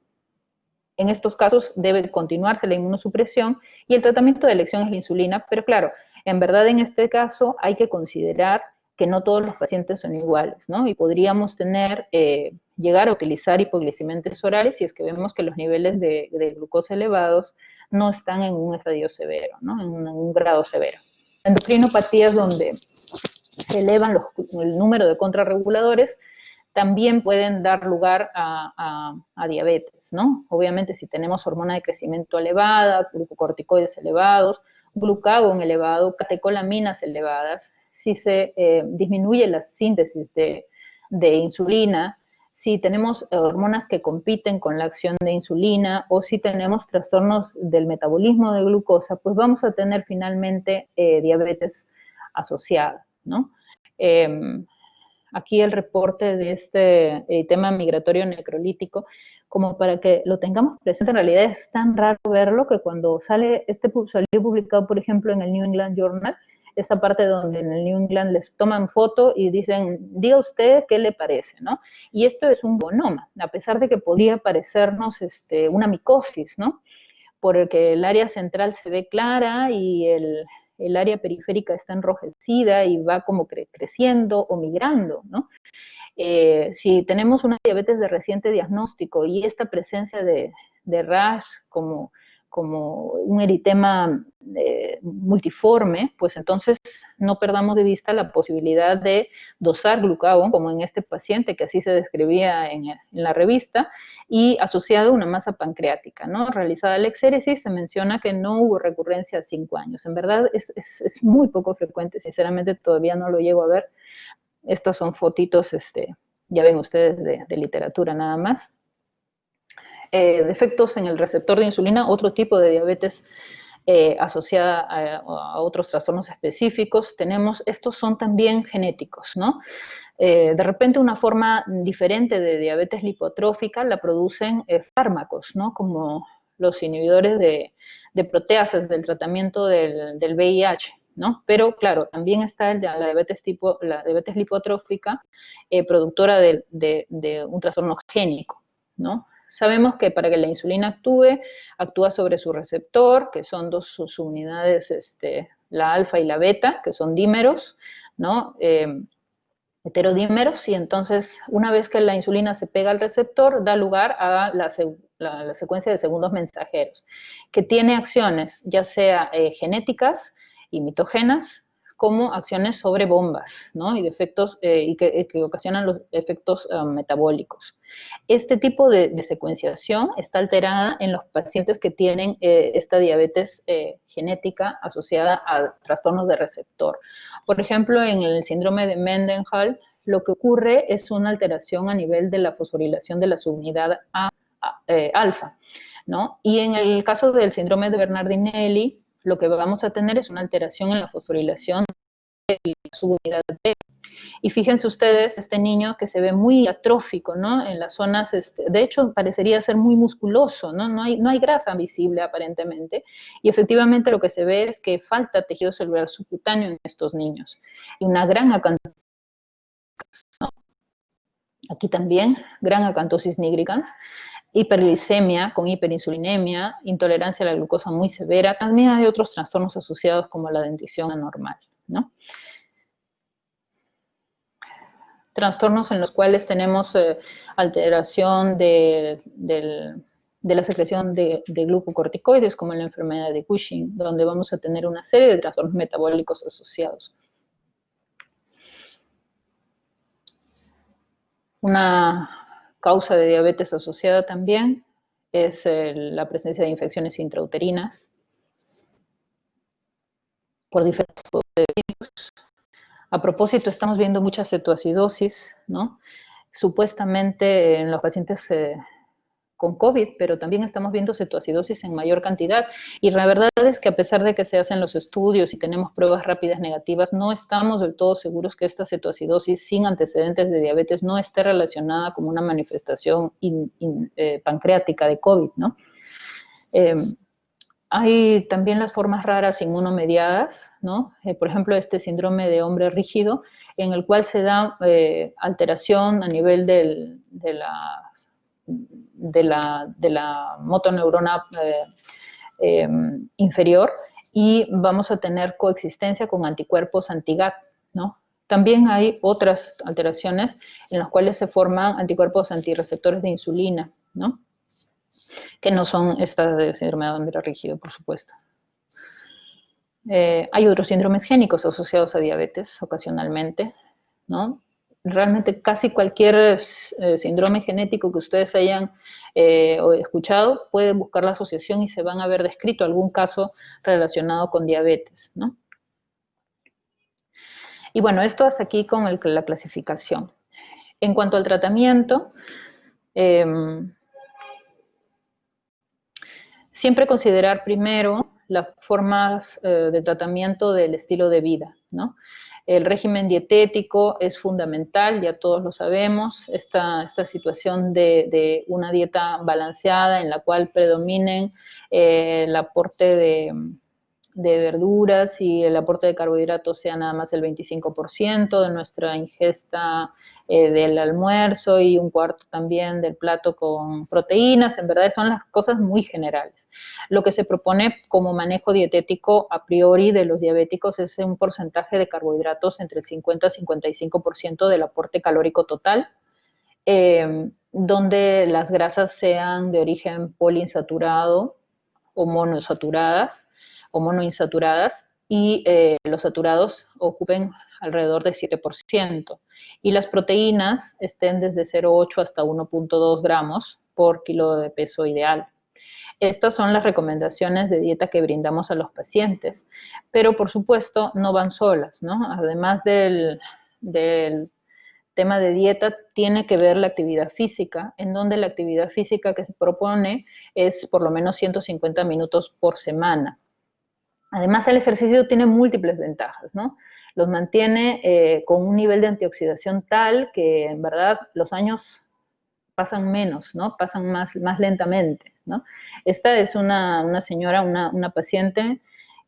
S1: En estos casos debe continuarse la inmunosupresión y el tratamiento de elección es la insulina, pero claro, en verdad en este caso hay que considerar que no todos los pacientes son iguales, ¿no? Y podríamos llegar a utilizar hipoglicemiantes orales si es que vemos que los niveles de glucosa elevados no están en un estadio severo, ¿no? En un grado severo. Endocrinopatías donde se elevan el número de contrarreguladores también pueden dar lugar a diabetes, ¿no? Obviamente si tenemos hormona de crecimiento elevada, glucocorticoides elevados, glucagón elevado, catecolaminas elevadas, si se disminuye la síntesis de insulina, si tenemos hormonas que compiten con la acción de insulina o si tenemos trastornos del metabolismo de glucosa, pues vamos a tener finalmente diabetes asociada, ¿no? Aquí el reporte de este tema migratorio necrolítico, como para que lo tengamos presente. En realidad es tan raro verlo que cuando salió publicado, por ejemplo, en el New England Journal, esta parte donde en el New England les toman foto y dicen, diga usted qué le parece, ¿no? Y esto es un gonoma, a pesar de que podría parecernos una micosis, ¿no? Porque el área central se ve clara y el área periférica está enrojecida y va como creciendo o migrando, ¿no? Si tenemos una diabetes de reciente diagnóstico y esta presencia de rash como un eritema multiforme, pues entonces no perdamos de vista la posibilidad de dosar glucagón, como en este paciente que así se describía en la revista, y asociado a una masa pancreática, ¿no? Realizada la exéresis, se menciona que no hubo recurrencia a 5 años. En verdad es muy poco frecuente, sinceramente todavía no lo llego a ver, Estas son fotitos, ya ven ustedes, de literatura nada más. Defectos en el receptor de insulina, otro tipo de diabetes asociada a otros trastornos específicos. Estos son también genéticos, ¿no? De repente una forma diferente de diabetes lipotrófica la producen fármacos, ¿no? Como los inhibidores de proteasas del tratamiento del VIH, ¿no? Pero claro, también está la diabetes lipotrófica productora de un trastorno génico, ¿no? Sabemos que para que la insulina actúa sobre su receptor, que son dos subunidades, la alfa y la beta, que son dímeros, ¿no? Heterodímeros, y entonces una vez que la insulina se pega al receptor, da lugar a la secuencia de segundos mensajeros, que tiene acciones ya sea genéticas y mitógenas, como acciones sobre bombas, ¿no? Y que ocasionan los efectos metabólicos. Este tipo de secuenciación está alterada en los pacientes que tienen esta diabetes genética asociada a trastornos de receptor. Por ejemplo, en el síndrome de Mendenhall, lo que ocurre es una alteración a nivel de la fosforilación de la subunidad alfa, ¿no? Y en el caso del síndrome de Bernardinelli, lo que vamos a tener es una alteración en la fosforilación de la subunidad B. Y fíjense ustedes, este niño que se ve muy atrófico, ¿no? En las zonas, de hecho, parecería ser muy musculoso, ¿no? No hay grasa visible aparentemente. Y efectivamente lo que se ve es que falta tejido celular subcutáneo en estos niños. Y una gran acantosis, ¿no? Aquí también, gran acantosis nigricans, hiperglicemia con hiperinsulinemia, intolerancia a la glucosa muy severa. También hay otros trastornos asociados como la dentición anormal, ¿no? Trastornos en los cuales tenemos alteración de la secreción de glucocorticoides, como en la enfermedad de Cushing, donde vamos a tener una serie de trastornos metabólicos asociados. Una causa de diabetes asociada también es la presencia de infecciones intrauterinas por diferentes tipos de virus. A propósito, estamos viendo mucha cetoacidosis, ¿no? Supuestamente en los pacientes con COVID, pero también estamos viendo cetoacidosis en mayor cantidad. Y la verdad es que a pesar de que se hacen los estudios y tenemos pruebas rápidas negativas, no estamos del todo seguros que esta cetoacidosis sin antecedentes de diabetes no esté relacionada con una manifestación pancreática de COVID, ¿no? Hay también las formas raras inmunomediadas, ¿no? Por ejemplo, este síndrome de hombre rígido, en el cual se da alteración a nivel de la motoneurona inferior, y vamos a tener coexistencia con anticuerpos anti-GAT, ¿no? También hay otras alteraciones en las cuales se forman anticuerpos antirreceptores de insulina, ¿no? Que no son estas de síndrome de hombre rígido, por supuesto. Hay otros síndromes génicos asociados a diabetes ocasionalmente, ¿no? Realmente casi cualquier síndrome genético que ustedes hayan escuchado, pueden buscar la asociación y se van a ver descrito algún caso relacionado con diabetes, ¿no? Y bueno, esto hasta aquí con la clasificación. En cuanto al tratamiento, siempre considerar primero las formas de tratamiento del estilo de vida, ¿no? El régimen dietético es fundamental, ya todos lo sabemos, esta situación de una dieta balanceada en la cual predominen el aporte de verduras y el aporte de carbohidratos sea nada más el 25% de nuestra ingesta del almuerzo, y un cuarto también del plato con proteínas. En verdad son las cosas muy generales. Lo que se propone como manejo dietético a priori de los diabéticos es un porcentaje de carbohidratos entre el 50 y 55% del aporte calórico total, donde las grasas sean de origen poliinsaturado o monosaturadas o monoinsaturadas, y los saturados ocupen alrededor de 7%, y las proteínas estén desde 0,8 hasta 1,2 gramos por kilo de peso ideal. Estas son las recomendaciones de dieta que brindamos a los pacientes, pero por supuesto no van solas, ¿no? Además del del tema de dieta tiene que ver la actividad física, en donde la actividad física que se propone es por lo menos 150 minutos por semana. Además, el ejercicio tiene múltiples ventajas, ¿no? Los mantiene con un nivel de antioxidación tal que, en verdad, los años pasan menos, ¿no? Pasan más lentamente, ¿no? Esta es una señora, una paciente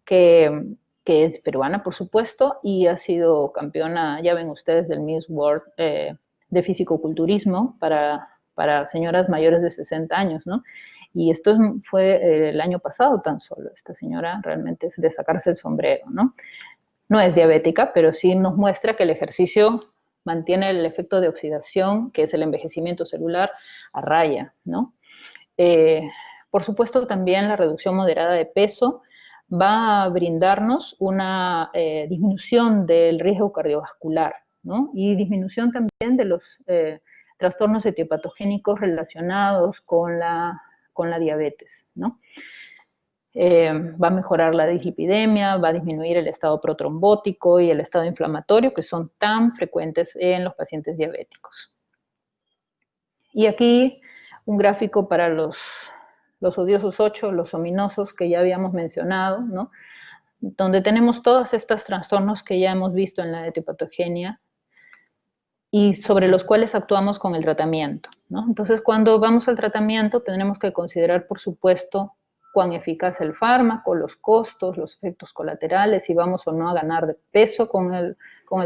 S1: que es peruana, por supuesto, y ha sido campeona, ya ven ustedes, del Miss World de fisicoculturismo para señoras mayores de 60 años, ¿no? Y esto fue el año pasado tan solo. Esta señora realmente es de sacarse el sombrero, ¿no? No es diabética, pero sí nos muestra que el ejercicio mantiene el efecto de oxidación, que es el envejecimiento celular, a raya, ¿no? Por supuesto, también la reducción moderada de peso va a brindarnos una disminución del riesgo cardiovascular, ¿no? Y disminución también de los trastornos etiopatogénicos relacionados con la diabetes, ¿no? Va a mejorar la dislipidemia, va a disminuir el estado protrombótico y el estado inflamatorio, que son tan frecuentes en los pacientes diabéticos. Y aquí un gráfico para los odiosos 8, los ominosos que ya habíamos mencionado, ¿no? Donde tenemos todos estos trastornos que ya hemos visto en la etiopatogenia y sobre los cuales actuamos con el tratamiento, ¿no? Entonces, cuando vamos al tratamiento, tenemos que considerar, por supuesto, cuán eficaz es el fármaco, los costos, los efectos colaterales, si vamos o no a ganar de peso con el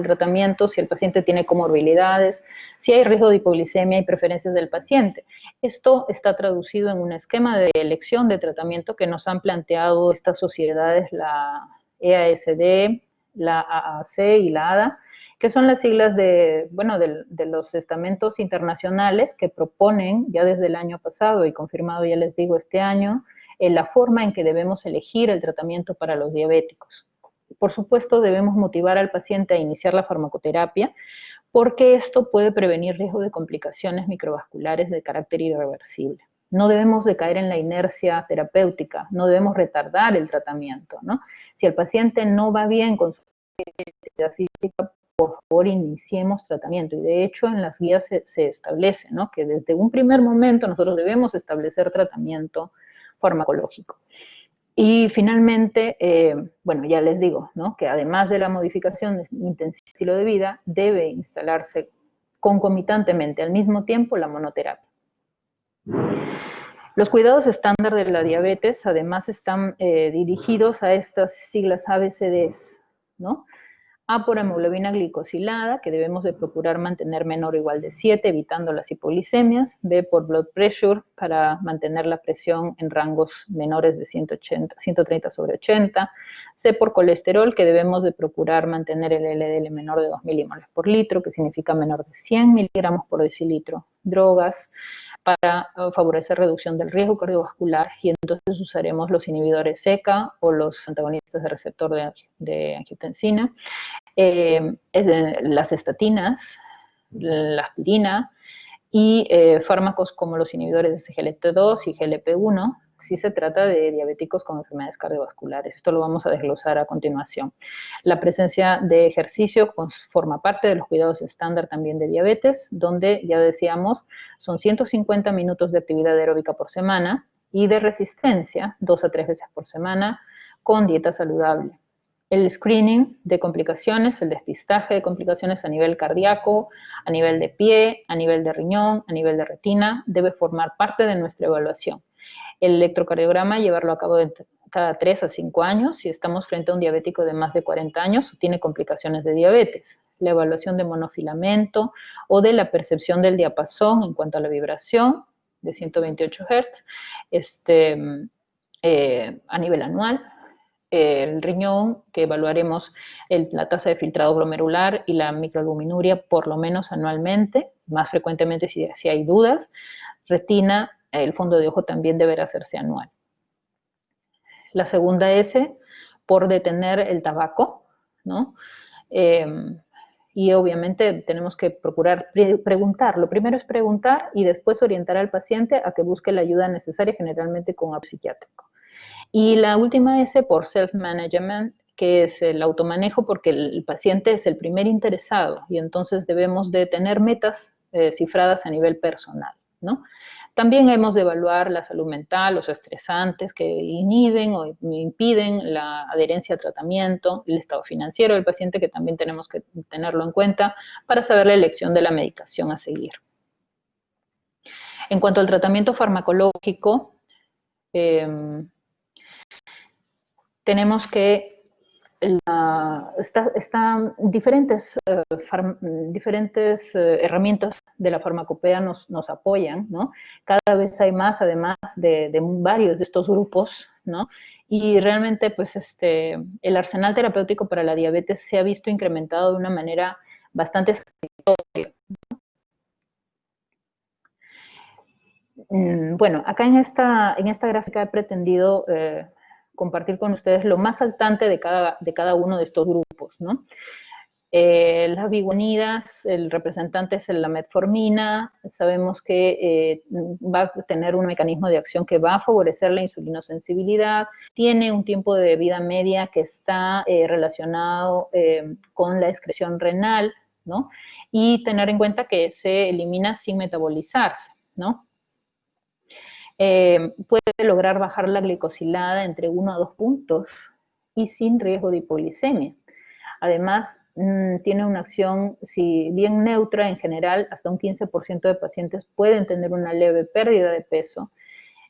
S1: tratamiento, si el paciente tiene comorbilidades, si hay riesgo de hipoglicemia y preferencias del paciente. Esto está traducido en un esquema de elección de tratamiento que nos han planteado estas sociedades, la EASD, la AAC y la ADA, que son las siglas de los estamentos internacionales que proponen ya desde el año pasado y confirmado, ya les digo, este año, la forma en que debemos elegir el tratamiento para los diabéticos. Por supuesto, debemos motivar al paciente a iniciar la farmacoterapia porque esto puede prevenir riesgo de complicaciones microvasculares de carácter irreversible. No debemos de caer en la inercia terapéutica, no debemos retardar el tratamiento, ¿no? Si el paciente no va bien con su actividad física, por favor, iniciemos tratamiento. Y de hecho, en las guías se establece, ¿no?, que desde un primer momento nosotros debemos establecer tratamiento farmacológico. Y finalmente, ya les digo, ¿no?, que además de la modificación de estilo de vida, debe instalarse concomitantemente al mismo tiempo la monoterapia. Los cuidados estándar de la diabetes además están dirigidos a estas siglas ABCDs, ¿no? A por hemoglobina glicosilada, que debemos de procurar mantener menor o igual de 7, evitando las hipoglicemias. B por blood pressure, para mantener la presión en rangos menores de 130/80. C por colesterol, que debemos de procurar mantener el LDL menor de 2 milimoles por litro, que significa menor de 100 miligramos por decilitro. Drogas, para favorecer reducción del riesgo cardiovascular, y entonces usaremos los inhibidores ECA o los antagonistas de receptor de angiotensina, las estatinas, la aspirina y fármacos como los inhibidores de SGLT2 y GLP-1, si se trata de diabéticos con enfermedades cardiovasculares. Esto lo vamos a desglosar a continuación. La presencia de ejercicio forma parte de los cuidados estándar también de diabetes, donde, ya decíamos, son 150 minutos de actividad aeróbica por semana y de resistencia 2 a 3 veces por semana con dieta saludable. El screening de complicaciones, el despistaje de complicaciones a nivel cardíaco, a nivel de pie, a nivel de riñón, a nivel de retina, debe formar parte de nuestra evaluación. El electrocardiograma, llevarlo a cabo cada 3 a 5 años si estamos frente a un diabético de más de 40 años o tiene complicaciones de diabetes. La evaluación de monofilamento o de la percepción del diapasón en cuanto a la vibración de 128 Hz a nivel anual. El riñón, que evaluaremos la tasa de filtrado glomerular y la microalbuminuria por lo menos anualmente, más frecuentemente si hay dudas. Retina, el fondo de ojo también deberá hacerse anual. La segunda S, por detener el tabaco, ¿no? Y obviamente tenemos que procurar preguntar. Lo primero es preguntar y después orientar al paciente a que busque la ayuda necesaria, generalmente con un psiquiátrico. Y la última S por self-management, que es el automanejo, porque el paciente es el primer interesado y entonces debemos de tener metas cifradas a nivel personal, ¿no? También hemos de evaluar la salud mental, los estresantes que inhiben o impiden la adherencia al tratamiento, el estado financiero del paciente, que también tenemos que tenerlo en cuenta para saber la elección de la medicación a seguir. En cuanto al tratamiento farmacológico, tenemos que están diferentes herramientas de la farmacopea nos apoyan, ¿no? Cada vez hay más, además de varios de estos grupos, ¿no? Y realmente, pues, el arsenal terapéutico para la diabetes se ha visto incrementado de una manera bastante satisfactoria. Bueno, acá en esta gráfica he pretendido compartir con ustedes lo más saltante de cada uno de estos grupos, ¿no? Las biguanidas, el representante es la metformina, sabemos que va a tener un mecanismo de acción que va a favorecer la insulinosensibilidad, tiene un tiempo de vida media que está relacionado con la excreción renal, ¿no? Y tener en cuenta que se elimina sin metabolizarse, ¿no? Puede lograr bajar la glicosilada entre 1 a 2 puntos y sin riesgo de hipoglicemia. Además, tiene una acción, si bien neutra en general, hasta un 15% de pacientes pueden tener una leve pérdida de peso.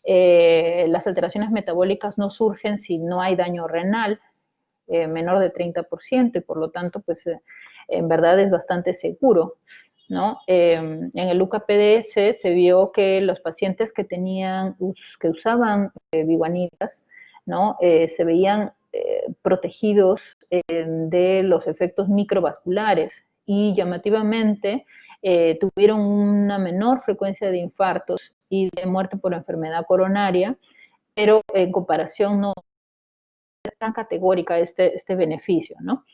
S1: Las alteraciones metabólicas no surgen si no hay daño renal, menor de 30%, y por lo tanto, pues, en verdad es bastante seguro, ¿no? En el UCA-PDS se vio que los pacientes que usaban biguanidas, ¿no? Se veían protegidos de los efectos microvasculares y llamativamente tuvieron una menor frecuencia de infartos y de muerte por enfermedad coronaria, pero en comparación no es tan categórica este beneficio, ¿no?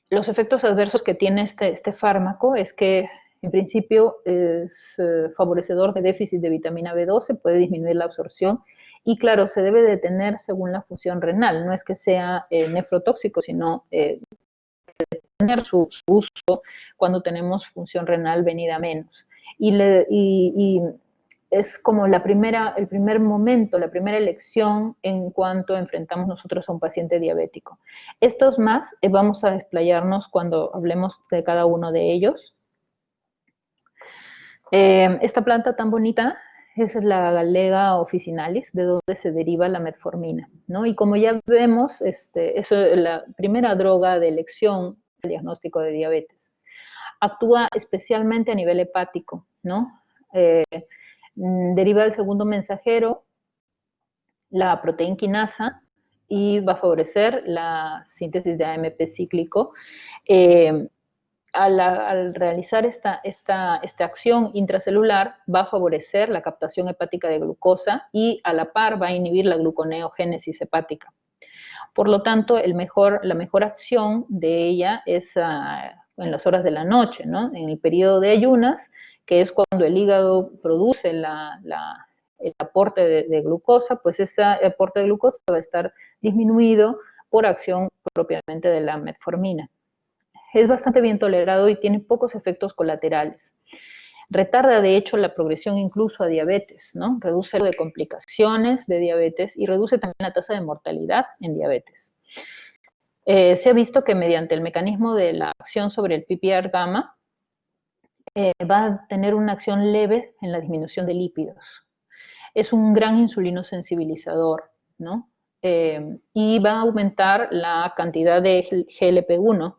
S1: Los efectos adversos que tiene este fármaco es que en principio es favorecedor de déficit de vitamina B12, puede disminuir la absorción y claro, se debe detener según la función renal, no es que sea nefrotóxico, sino detener su uso cuando tenemos función renal venida menos. Y es como el primer momento, la primera elección en cuanto enfrentamos nosotros a un paciente diabético. Estos más vamos a desplayarnos cuando hablemos de cada uno de ellos. Esta planta tan bonita es la Galega officinalis, de donde se deriva la metformina, ¿no? Y como ya vemos, es la primera droga de elección del diagnóstico de diabetes. Actúa especialmente a nivel hepático, ¿no? Deriva del segundo mensajero, la proteína quinasa, y va a favorecer la síntesis de AMP cíclico. Al realizar esta acción intracelular, va a favorecer la captación hepática de glucosa y a la par va a inhibir la gluconeogénesis hepática. Por lo tanto, la mejor acción de ella es en las horas de la noche, ¿no? En el periodo de ayunas, que es cuando el hígado produce el aporte de glucosa, pues ese aporte de glucosa va a estar disminuido por acción propiamente de la metformina. Es bastante bien tolerado y tiene pocos efectos colaterales. Retarda, de hecho, la progresión incluso a diabetes, ¿no? Reduce el riesgo de complicaciones de diabetes y reduce también la tasa de mortalidad en diabetes. Se ha visto que mediante el mecanismo de la acción sobre el PPAR gamma, va a tener una acción leve en la disminución de lípidos. Es un gran insulino sensibilizador, ¿no? Y va a aumentar la cantidad de GLP-1,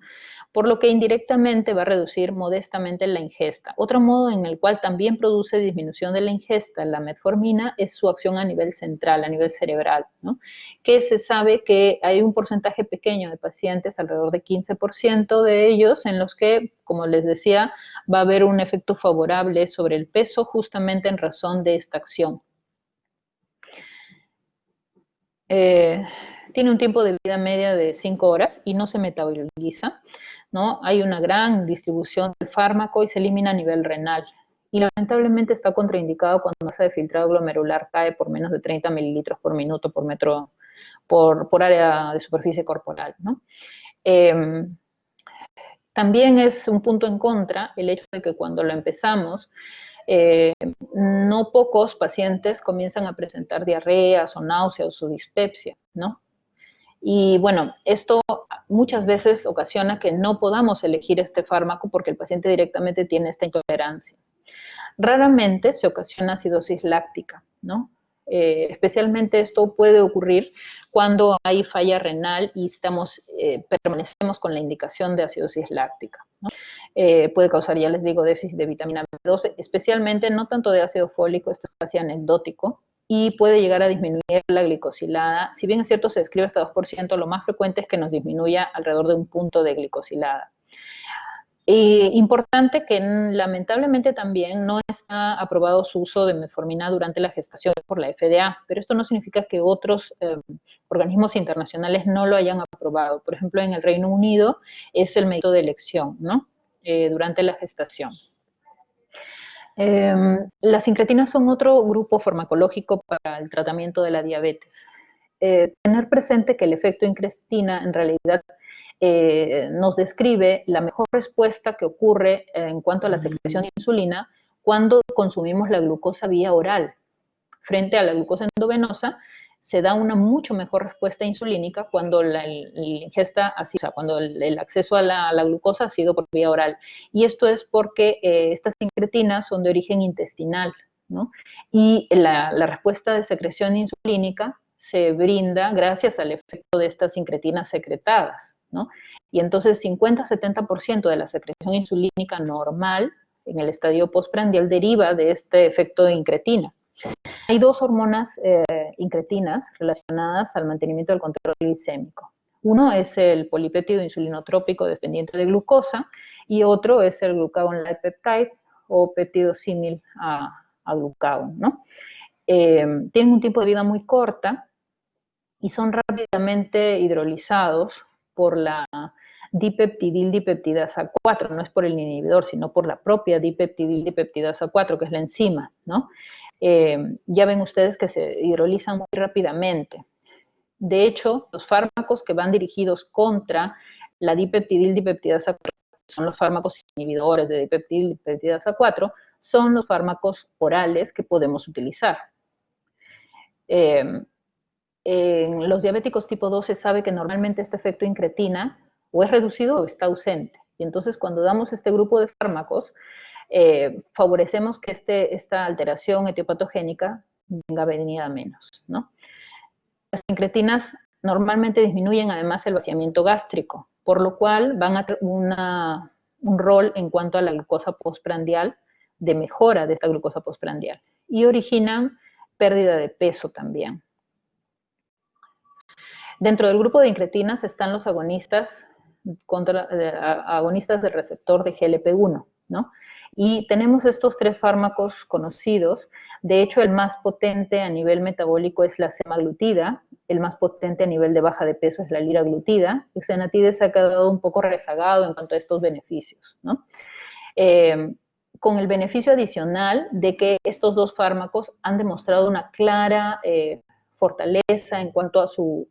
S1: por lo que indirectamente va a reducir modestamente la ingesta. Otro modo en el cual también produce disminución de la ingesta la metformina es su acción a nivel central, a nivel cerebral, ¿no? Que se sabe que hay un porcentaje pequeño de pacientes, alrededor de 15% de ellos, en los que, como les decía, va a haber un efecto favorable sobre el peso justamente en razón de esta acción. Tiene un tiempo de vida media de 5 horas y no se metaboliza, ¿no? Hay una gran distribución del fármaco y se elimina a nivel renal. Y lamentablemente está contraindicado cuando la masa de filtrado glomerular cae por menos de 30 mililitros por minuto por metro por área de superficie corporal, ¿no? También es un punto en contra el hecho de que cuando lo empezamos, no pocos pacientes comienzan a presentar diarreas o náuseas o dispepsia, ¿no? Y bueno, esto muchas veces ocasiona que no podamos elegir este fármaco porque el paciente directamente tiene esta intolerancia. Raramente se ocasiona acidosis láctica, ¿no? Especialmente esto puede ocurrir cuando hay falla renal y permanecemos con la indicación de acidosis láctica, ¿no? Puede causar, ya les digo, déficit de vitamina B12, especialmente no tanto de ácido fólico, esto es casi anecdótico, y puede llegar a disminuir la glicosilada. Si bien es cierto, se describe hasta 2%, lo más frecuente es que nos disminuya alrededor de un punto de glicosilada. Importante que lamentablemente también no está aprobado su uso de metformina durante la gestación por la FDA, pero esto no significa que otros organismos internacionales no lo hayan aprobado. Por ejemplo, en el Reino Unido es el método de elección, ¿no? Durante la gestación. Las incretinas son otro grupo farmacológico para el tratamiento de la diabetes. Tener presente que el efecto incretina en realidad nos describe la mejor respuesta que ocurre en cuanto a la secreción de insulina cuando consumimos la glucosa vía oral. Frente a la glucosa endovenosa, se da una mucho mejor respuesta insulínica cuando la ingesta, así, o sea, cuando el acceso a la glucosa ha sido por vía oral. Y esto es porque estas incretinas son de origen intestinal, ¿no? Y la respuesta de secreción insulínica se brinda gracias al efecto de estas incretinas secretadas, ¿no? Y entonces 50-70% de la secreción insulínica normal en el estadio postprandial deriva de este efecto de incretina. Hay dos hormonas incretinas relacionadas al mantenimiento del control glicémico. Uno es el polipéptido insulinotrópico dependiente de glucosa y otro es el glucagon-like peptide o péptido símil a glucagon, ¿no? Tienen un tiempo de vida muy corta y son rápidamente hidrolizados por la dipeptidildipeptidasa 4, no es por el inhibidor, sino por la propia dipeptidildipeptidasa 4, que es la enzima, ¿no? Ya ven ustedes que se hidrolizan muy rápidamente. De hecho, los fármacos que van dirigidos contra la dipeptidildipeptidasa 4, son los fármacos inhibidores de dipeptidildipeptidasa 4, son los fármacos orales que podemos utilizar. En los diabéticos tipo 2 se sabe que normalmente este efecto incretina o es reducido o está ausente. Y entonces cuando damos este grupo de fármacos, favorecemos que esta alteración etiopatogénica venga venida a menos, ¿no? Las incretinas normalmente disminuyen además el vaciamiento gástrico, por lo cual van a tener un rol en cuanto a la glucosa postprandial, de mejora de esta glucosa postprandial, y originan pérdida de peso también. Dentro del grupo de incretinas están los agonistas del receptor de GLP-1, ¿no? Y tenemos estos tres fármacos conocidos. De hecho, el más potente a nivel metabólico es la semaglutida, el más potente a nivel de baja de peso es la liraglutida. El Exenatide se ha quedado un poco rezagado en cuanto a estos beneficios, ¿no? Con el beneficio adicional de que estos dos fármacos han demostrado una clara fortaleza en cuanto a su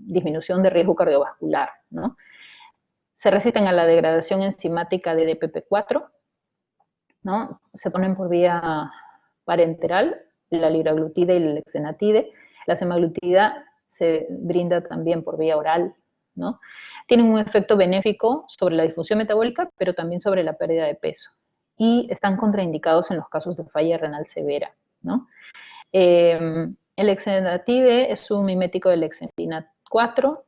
S1: disminución de riesgo cardiovascular, ¿no? Se resisten a la degradación enzimática de DPP4, ¿no? Se ponen por vía parenteral, la liraglutida y el exenatide. La semaglutida se brinda también por vía oral, ¿no? Tienen un efecto benéfico sobre la disfunción metabólica, pero también sobre la pérdida de peso. Y están contraindicados en los casos de falla renal severa, ¿no? El exenatide es un mimético del exentina 4,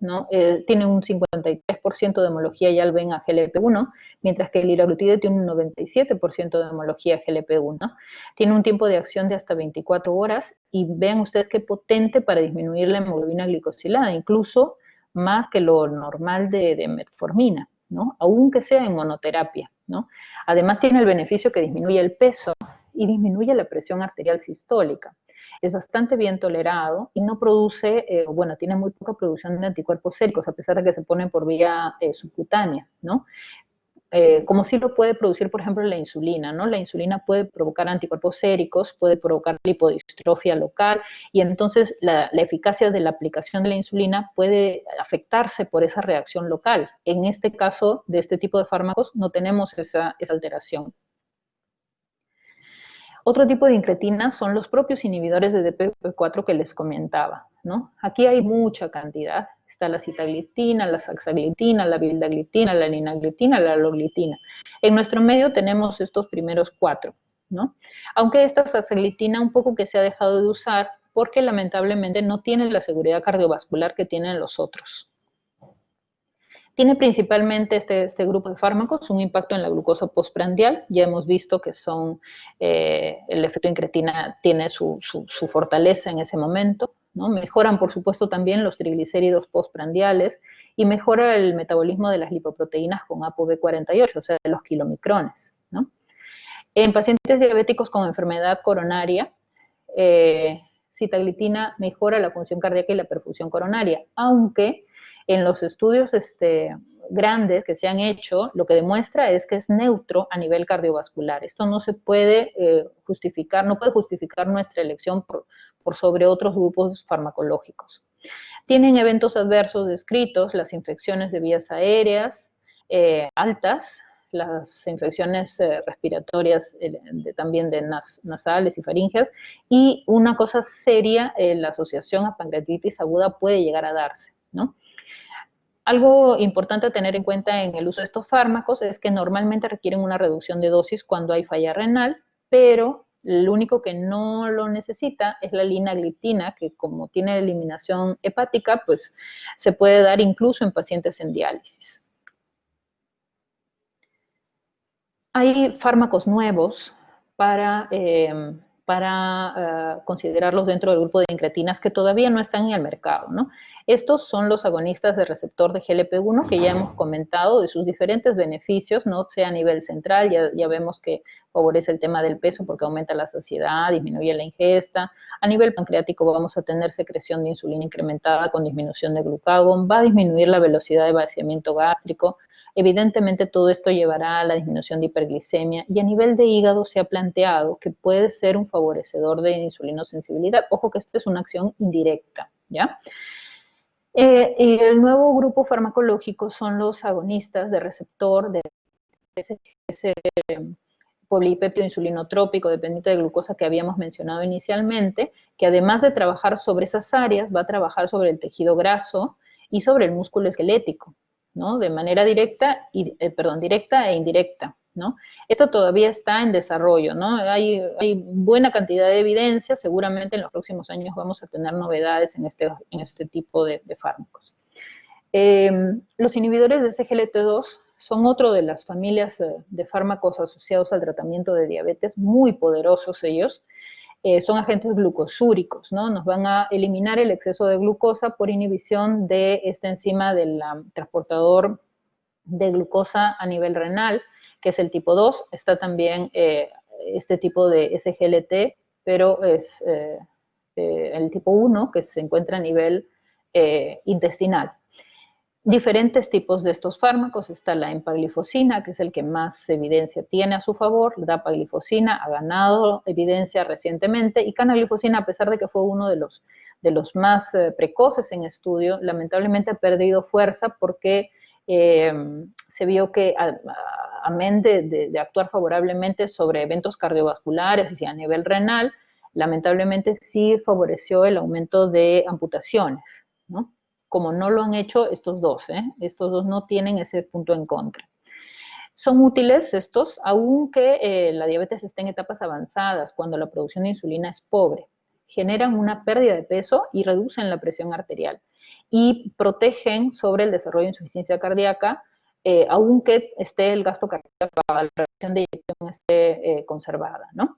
S1: ¿no? Tiene un 53% de homología, ya lo ven, a GLP-1, mientras que el liraglutide tiene un 97% de homología a GLP-1. Tiene un tiempo de acción de hasta 24 horas y vean ustedes qué potente para disminuir la hemoglobina glicosilada, incluso más que lo normal de metformina, ¿no? Aunque sea en monoterapia, ¿no? Además tiene el beneficio que disminuye el peso y disminuye la presión arterial sistólica. Es bastante bien tolerado y no produce, bueno, tiene muy poca producción de anticuerpos séricos, a pesar de que se ponen por vía subcutánea, ¿no? como sí lo puede producir, por ejemplo, la insulina, ¿no? La insulina puede provocar anticuerpos séricos, puede provocar lipodistrofia local, y entonces la eficacia de la aplicación de la insulina puede afectarse por esa reacción local. En este caso, de este tipo de fármacos, no tenemos esa alteración. Otro tipo de incretinas son los propios inhibidores de DPP4 que les comentaba, ¿no? Aquí hay mucha cantidad. Está la sitaglitina, la saxaglitina, la vildaglitina, la linaglitina, la aloglitina. En nuestro medio tenemos estos primeros 4, ¿no? Aunque esta saxaglitina un poco que se ha dejado de usar porque lamentablemente no tiene la seguridad cardiovascular que tienen los otros. Tiene principalmente este grupo de fármacos un impacto en la glucosa postprandial. Ya hemos visto que el efecto incretina tiene su fortaleza en ese momento, ¿no? Mejoran, por supuesto, también los triglicéridos postprandiales y mejora el metabolismo de las lipoproteínas con ApoB48, o sea, de los kilomicrones, ¿no? En pacientes diabéticos con enfermedad coronaria, sitaglitina mejora la función cardíaca y la perfusión coronaria, aunque en los estudios grandes que se han hecho, lo que demuestra es que es neutro a nivel cardiovascular. Esto no se puede justificar, no puede justificar nuestra elección por sobre otros grupos farmacológicos. Tienen eventos adversos descritos, las infecciones de vías aéreas altas, las infecciones respiratorias también de nasales y faringeas, y una cosa seria, la asociación a pancreatitis aguda puede llegar a darse, ¿no? Algo importante a tener en cuenta en el uso de estos fármacos es que normalmente requieren una reducción de dosis cuando hay falla renal, pero lo único que no lo necesita es la linagliptina, que como tiene eliminación hepática, pues se puede dar incluso en pacientes en diálisis. Hay fármacos nuevos para considerarlos dentro del grupo de incretinas que todavía no están en el mercado, ¿no? Estos son los agonistas de receptor de GLP-1 que ya hemos comentado de sus diferentes beneficios, no sea a nivel central, ya vemos que favorece el tema del peso porque aumenta la saciedad, disminuye la ingesta. A nivel pancreático vamos a tener secreción de insulina incrementada con disminución de glucagón, va a disminuir la velocidad de vaciamiento gástrico. Evidentemente todo esto llevará a la disminución de hiperglicemia y a nivel de hígado se ha planteado que puede ser un favorecedor de insulinosensibilidad. Ojo que esta es una acción indirecta, ¿ya? Y el nuevo grupo farmacológico son los agonistas de receptor de ese polipéptido insulinotrópico dependiente de glucosa que habíamos mencionado inicialmente, que además de trabajar sobre esas áreas, va a trabajar sobre el tejido graso y sobre el músculo esquelético, ¿no? De manera directa e indirecta, ¿no? Esto todavía está en desarrollo, ¿no? Hay buena cantidad de evidencia, seguramente en los próximos años vamos a tener novedades en este tipo de fármacos. Los inhibidores de SGLT2 son otro de las familias de fármacos asociados al tratamiento de diabetes, muy poderosos ellos. Son agentes glucosúricos, ¿no? Nos van a eliminar el exceso de glucosa por inhibición de esta enzima del transportador de glucosa a nivel renal, que es el tipo 2. Está también este tipo de SGLT, pero es el tipo 1, que se encuentra a nivel intestinal. Diferentes tipos de estos fármacos, está la empaglifosina, que es el que más evidencia tiene a su favor, la dapaglifosina ha ganado evidencia recientemente, y canaglifosina, a pesar de que fue uno de los más precoces en estudio, lamentablemente ha perdido fuerza porque se vio que, amén de actuar favorablemente sobre eventos cardiovasculares y a nivel renal, lamentablemente sí favoreció el aumento de amputaciones, ¿no? Como no lo han hecho estos dos, estos dos no tienen ese punto en contra. Son útiles estos, aunque la diabetes esté en etapas avanzadas, cuando la producción de insulina es pobre. Generan una pérdida de peso y reducen la presión arterial. Y protegen sobre el desarrollo de insuficiencia cardíaca, aunque esté el gasto cardíaco, la reacción de eyección esté conservada, ¿no?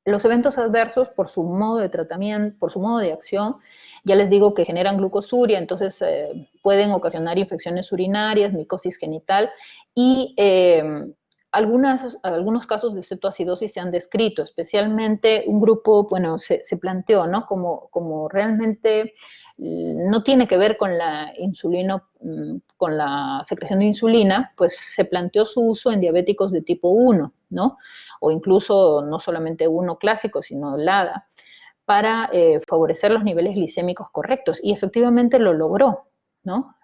S1: Los eventos adversos, por su modo de tratamiento, por su modo de acción, ya les digo que generan glucosuria, entonces pueden ocasionar infecciones urinarias, micosis genital y algunos casos de cetoacidosis se han descrito, especialmente un grupo, bueno, se planteó, ¿no? Como realmente no tiene que ver con la insulina, con la secreción de insulina, pues se planteó su uso en diabéticos de tipo 1, ¿no? O incluso no solamente 1 clásico, sino LADA, para favorecer los niveles glicémicos correctos, y efectivamente lo logró, ¿no?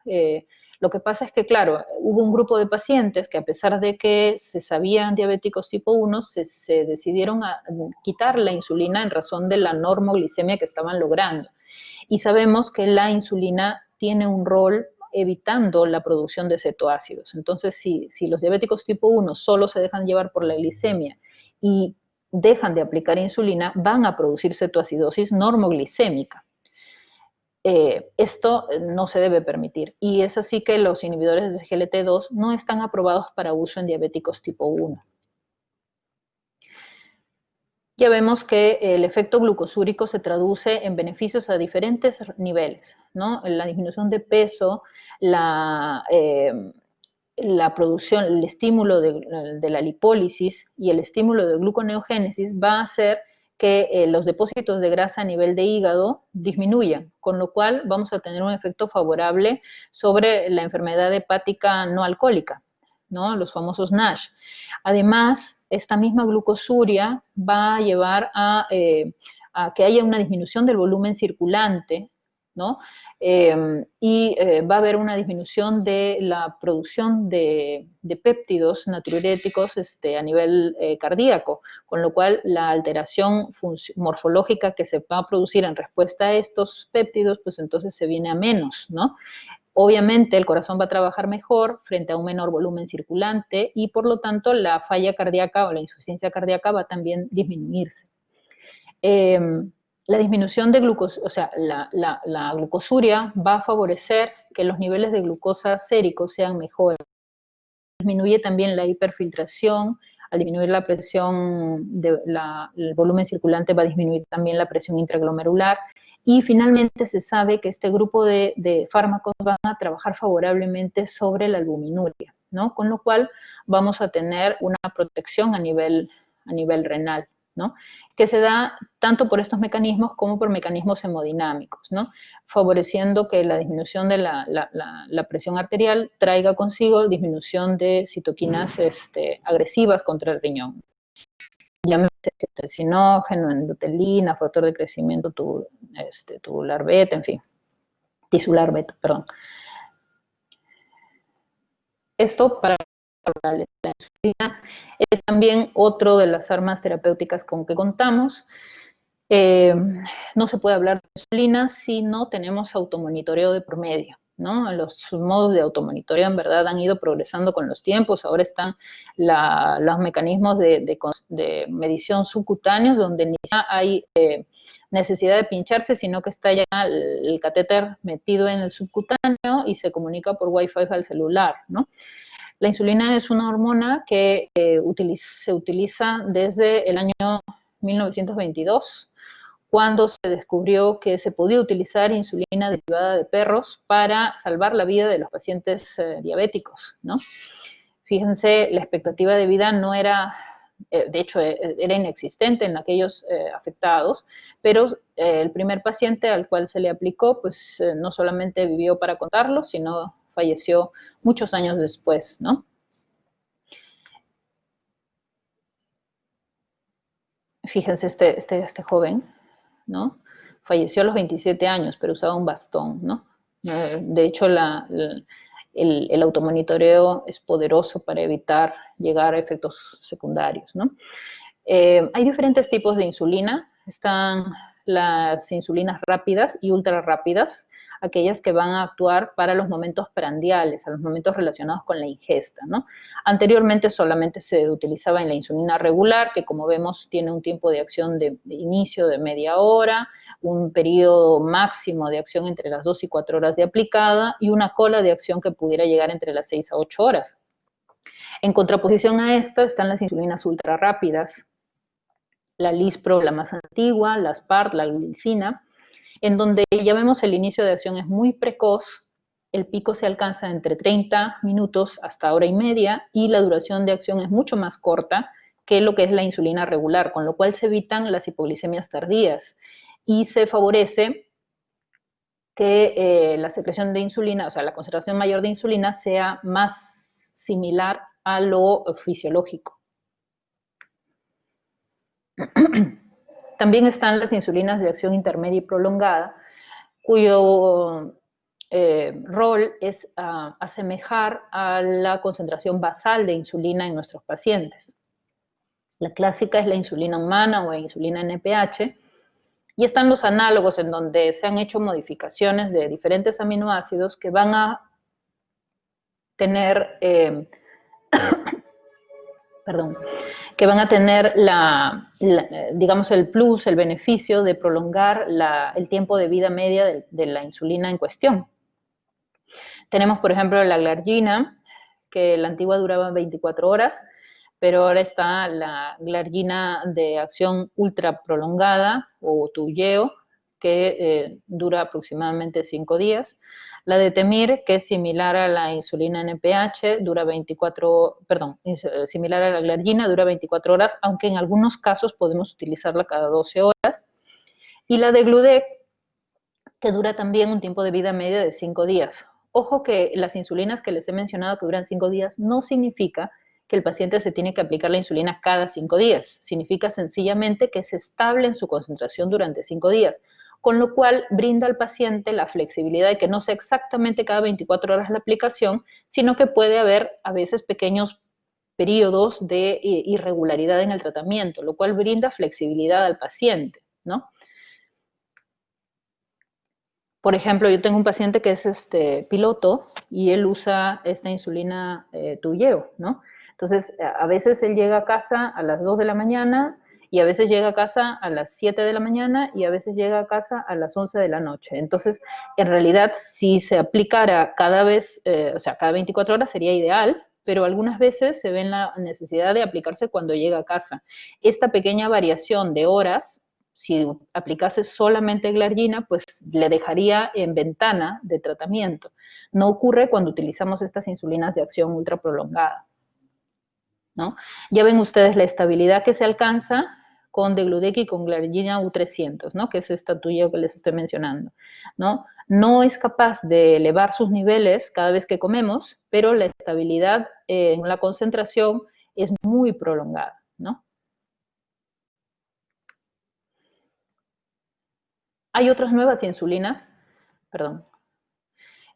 S1: Lo que pasa es que, claro, hubo un grupo de pacientes que, a pesar de que se sabían diabéticos tipo 1, se decidieron a quitar la insulina en razón de la normoglicemia que estaban logrando. Y sabemos que la insulina tiene un rol evitando la producción de cetoácidos. Entonces, si los diabéticos tipo 1 solo se dejan llevar por la glicemia y dejan de aplicar insulina, van a producir cetoacidosis normoglicémica. Esto no se debe permitir, y es así que los inhibidores de SGLT2 no están aprobados para uso en diabéticos tipo 1. Ya vemos que el efecto glucosúrico se traduce en beneficios a diferentes niveles, ¿no? La disminución de peso, la producción, el estímulo de la lipólisis y el estímulo de gluconeogénesis va a hacer que los depósitos de grasa a nivel de hígado disminuyan, con lo cual vamos a tener un efecto favorable sobre la enfermedad hepática no alcohólica, ¿no? Los famosos NASH. Además, esta misma glucosuria va a llevar a que haya una disminución del volumen circulante, ¿no? Va a haber una disminución de la producción de péptidos natriuréticos a nivel cardíaco, con lo cual la alteración morfológica que se va a producir en respuesta a estos péptidos, pues entonces se viene a menos, ¿no? Obviamente el corazón va a trabajar mejor frente a un menor volumen circulante, y por lo tanto la falla cardíaca o la insuficiencia cardíaca va a también disminuirse. La disminución de glucosa, o sea, la glucosuria va a favorecer que los niveles de glucosa séricos sean mejores. Disminuye también la hiperfiltración. Al disminuir la presión, el volumen circulante va a disminuir también la presión intraglomerular. Y finalmente se sabe que este grupo de fármacos van a trabajar favorablemente sobre la albuminuria, ¿no? Con lo cual vamos a tener una protección a nivel renal, ¿no? Que se da tanto por estos mecanismos como por mecanismos hemodinámicos, ¿no? Favoreciendo que la disminución de la presión arterial traiga consigo disminución de citoquinas agresivas contra el riñón. Llámese angiotensinogen, endotelina, factor de crecimiento tubular beta, en fin, tisular beta, perdón. Esto para la insulina es también otro de las armas terapéuticas con que contamos. No se puede hablar de insulina si no tenemos automonitoreo de por medio, ¿no? Los modos de automonitoreo en verdad han ido progresando con los tiempos. Ahora están los mecanismos de medición subcutáneos, donde ni siquiera hay necesidad de pincharse, sino que está ya el catéter metido en el subcutáneo y se comunica por Wi-Fi al celular, ¿no? La insulina es una hormona que se utiliza desde el año 1922, cuando se descubrió que se podía utilizar insulina derivada de perros para salvar la vida de los pacientes diabéticos, ¿no? Fíjense, la expectativa de vida no era, de hecho, era inexistente en aquellos afectados, pero el primer paciente al cual se le aplicó, pues no solamente vivió para contarlo, sino falleció muchos años después, ¿no? Fíjense este joven, ¿no? Falleció a los 27 años, pero usaba un bastón, ¿no? De hecho, el automonitoreo es poderoso para evitar llegar a efectos secundarios, ¿no? Hay diferentes tipos de insulina. Están las insulinas rápidas y ultra rápidas, aquellas que van a actuar para los momentos prandiales, a los momentos relacionados con la ingesta, ¿no? Anteriormente solamente se utilizaba en la insulina regular, que como vemos tiene un tiempo de acción de inicio de media hora, un periodo máximo de acción entre las 2 y 4 horas de aplicada, y una cola de acción que pudiera llegar entre las 6 a 8 horas. En contraposición a esto están las insulinas ultra rápidas, la Lispro, la más antigua, la Spart, la glicina, en donde ya vemos el inicio de acción es muy precoz, el pico se alcanza entre 30 minutos hasta hora y media, y la duración de acción es mucho más corta que lo que es la insulina regular, con lo cual se evitan las hipoglicemias tardías y se favorece que la secreción de insulina, o sea, la concentración mayor de insulina sea más similar a lo fisiológico. También están las insulinas de acción intermedia y prolongada, cuyo rol es asemejar a la concentración basal de insulina en nuestros pacientes. La clásica es la insulina humana o insulina NPH, y están los análogos en donde se han hecho modificaciones de diferentes aminoácidos que van a tener, digamos, el plus, el beneficio de prolongar el tiempo de vida media de la insulina en cuestión. Tenemos, por ejemplo, la glargina, que la antigua duraba 24 horas, pero ahora está la glargina de acción ultra prolongada, o Toujeo, que dura aproximadamente 5 días. La de Temir, que es similar a la insulina NPH, similar a la glargina, dura 24 horas, aunque en algunos casos podemos utilizarla cada 12 horas. Y la de Gludec, que dura también un tiempo de vida media de 5 días. Ojo que las insulinas que les he mencionado que duran 5 días no significa que el paciente se tiene que aplicar la insulina cada 5 días. Significa sencillamente que es estable en su concentración durante 5 días, con lo cual brinda al paciente la flexibilidad de que no sea exactamente cada 24 horas la aplicación, sino que puede haber a veces pequeños periodos de irregularidad en el tratamiento, lo cual brinda flexibilidad al paciente, ¿no? Por ejemplo, yo tengo un paciente que es piloto y él usa esta insulina Toujeo, ¿no? Entonces, a veces él llega a casa a las 2 de la mañana y a veces llega a casa a las 7 de la mañana y a veces llega a casa a las 11 de la noche. Entonces, en realidad, si se aplicara cada vez, o sea, cada 24 horas sería ideal, pero algunas veces se ve la necesidad de aplicarse cuando llega a casa. Esta pequeña variación de horas, si aplicase solamente glargina, pues le dejaría en ventana de tratamiento. No ocurre cuando utilizamos estas insulinas de acción ultra prolongada, ¿no? Ya ven ustedes la estabilidad que se alcanza con Degludec y con glargina U300, ¿no? Que es esta tuya que les estoy mencionando, ¿no? No es capaz de elevar sus niveles cada vez que comemos, pero la estabilidad en la concentración es muy prolongada, ¿no? Hay otras nuevas insulinas,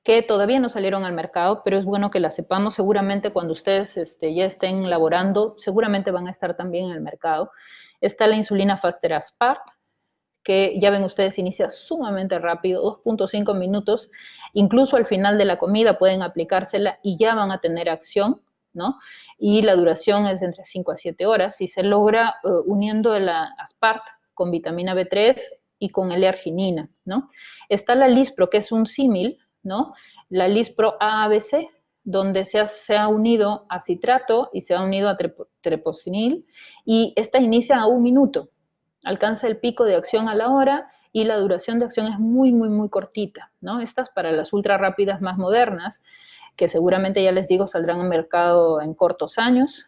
S1: que todavía no salieron al mercado, pero es bueno que las sepamos. Seguramente cuando ustedes ya estén laborando, seguramente van a estar también en el mercado. Está la insulina Faster Aspart, que ya ven ustedes inicia sumamente rápido, 2.5 minutos, incluso al final de la comida pueden aplicársela y ya van a tener acción, ¿no? Y la duración es de entre 5 a 7 horas y se logra uniendo la Aspart con vitamina B3 y con L-arginina, ¿no? Está la Lispro, que es un símil, ¿no? La Lispro ABC, donde se ha unido a citrato y se ha unido a trepocinil, y esta inicia a 1 minuto, alcanza el pico de acción a la hora y la duración de acción es muy, muy, muy cortita, ¿no? Estas para las ultra rápidas más modernas, que seguramente ya les digo saldrán al mercado en cortos años.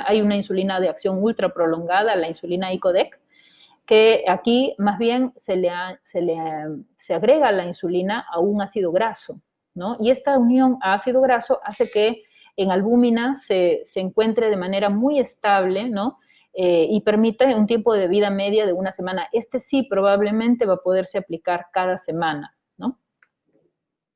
S1: Hay una insulina de acción ultra prolongada, la insulina Icodec, que aquí más bien se agrega la insulina a un ácido graso, ¿no? Y esta unión a ácido graso hace que en albúmina se encuentre de manera muy estable, ¿no? Y permite un tiempo de vida media de 1 semana. Este sí probablemente va a poderse aplicar cada semana, ¿no?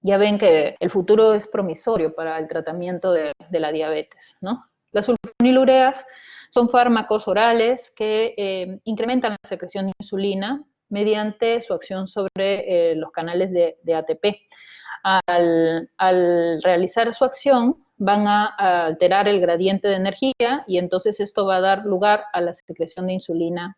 S1: Ya ven que el futuro es promisorio para el tratamiento de la diabetes, ¿no? Las sulfonilureas son fármacos orales que incrementan la secreción de insulina mediante su acción sobre los canales de ATP. Al realizar su acción, van a alterar el gradiente de energía y entonces esto va a dar lugar a la secreción de insulina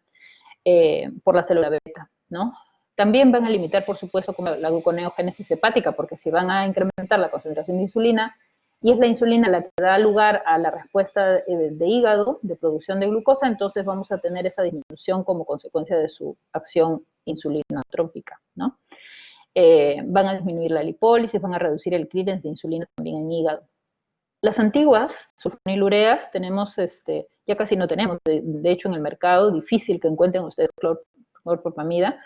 S1: por la célula beta, ¿no? También van a limitar, por supuesto, como la gluconeogénesis hepática, porque si van a incrementar la concentración de insulina, y es la insulina la que da lugar a la respuesta de hígado, de producción de glucosa, entonces vamos a tener esa disminución como consecuencia de su acción insulinotrópica, ¿no? Van a disminuir la lipólisis, van a reducir el clearance de insulina también en hígado. Las antiguas sulfonilureas tenemos, ya casi no tenemos, de hecho en el mercado, difícil que encuentren ustedes clorpropamida.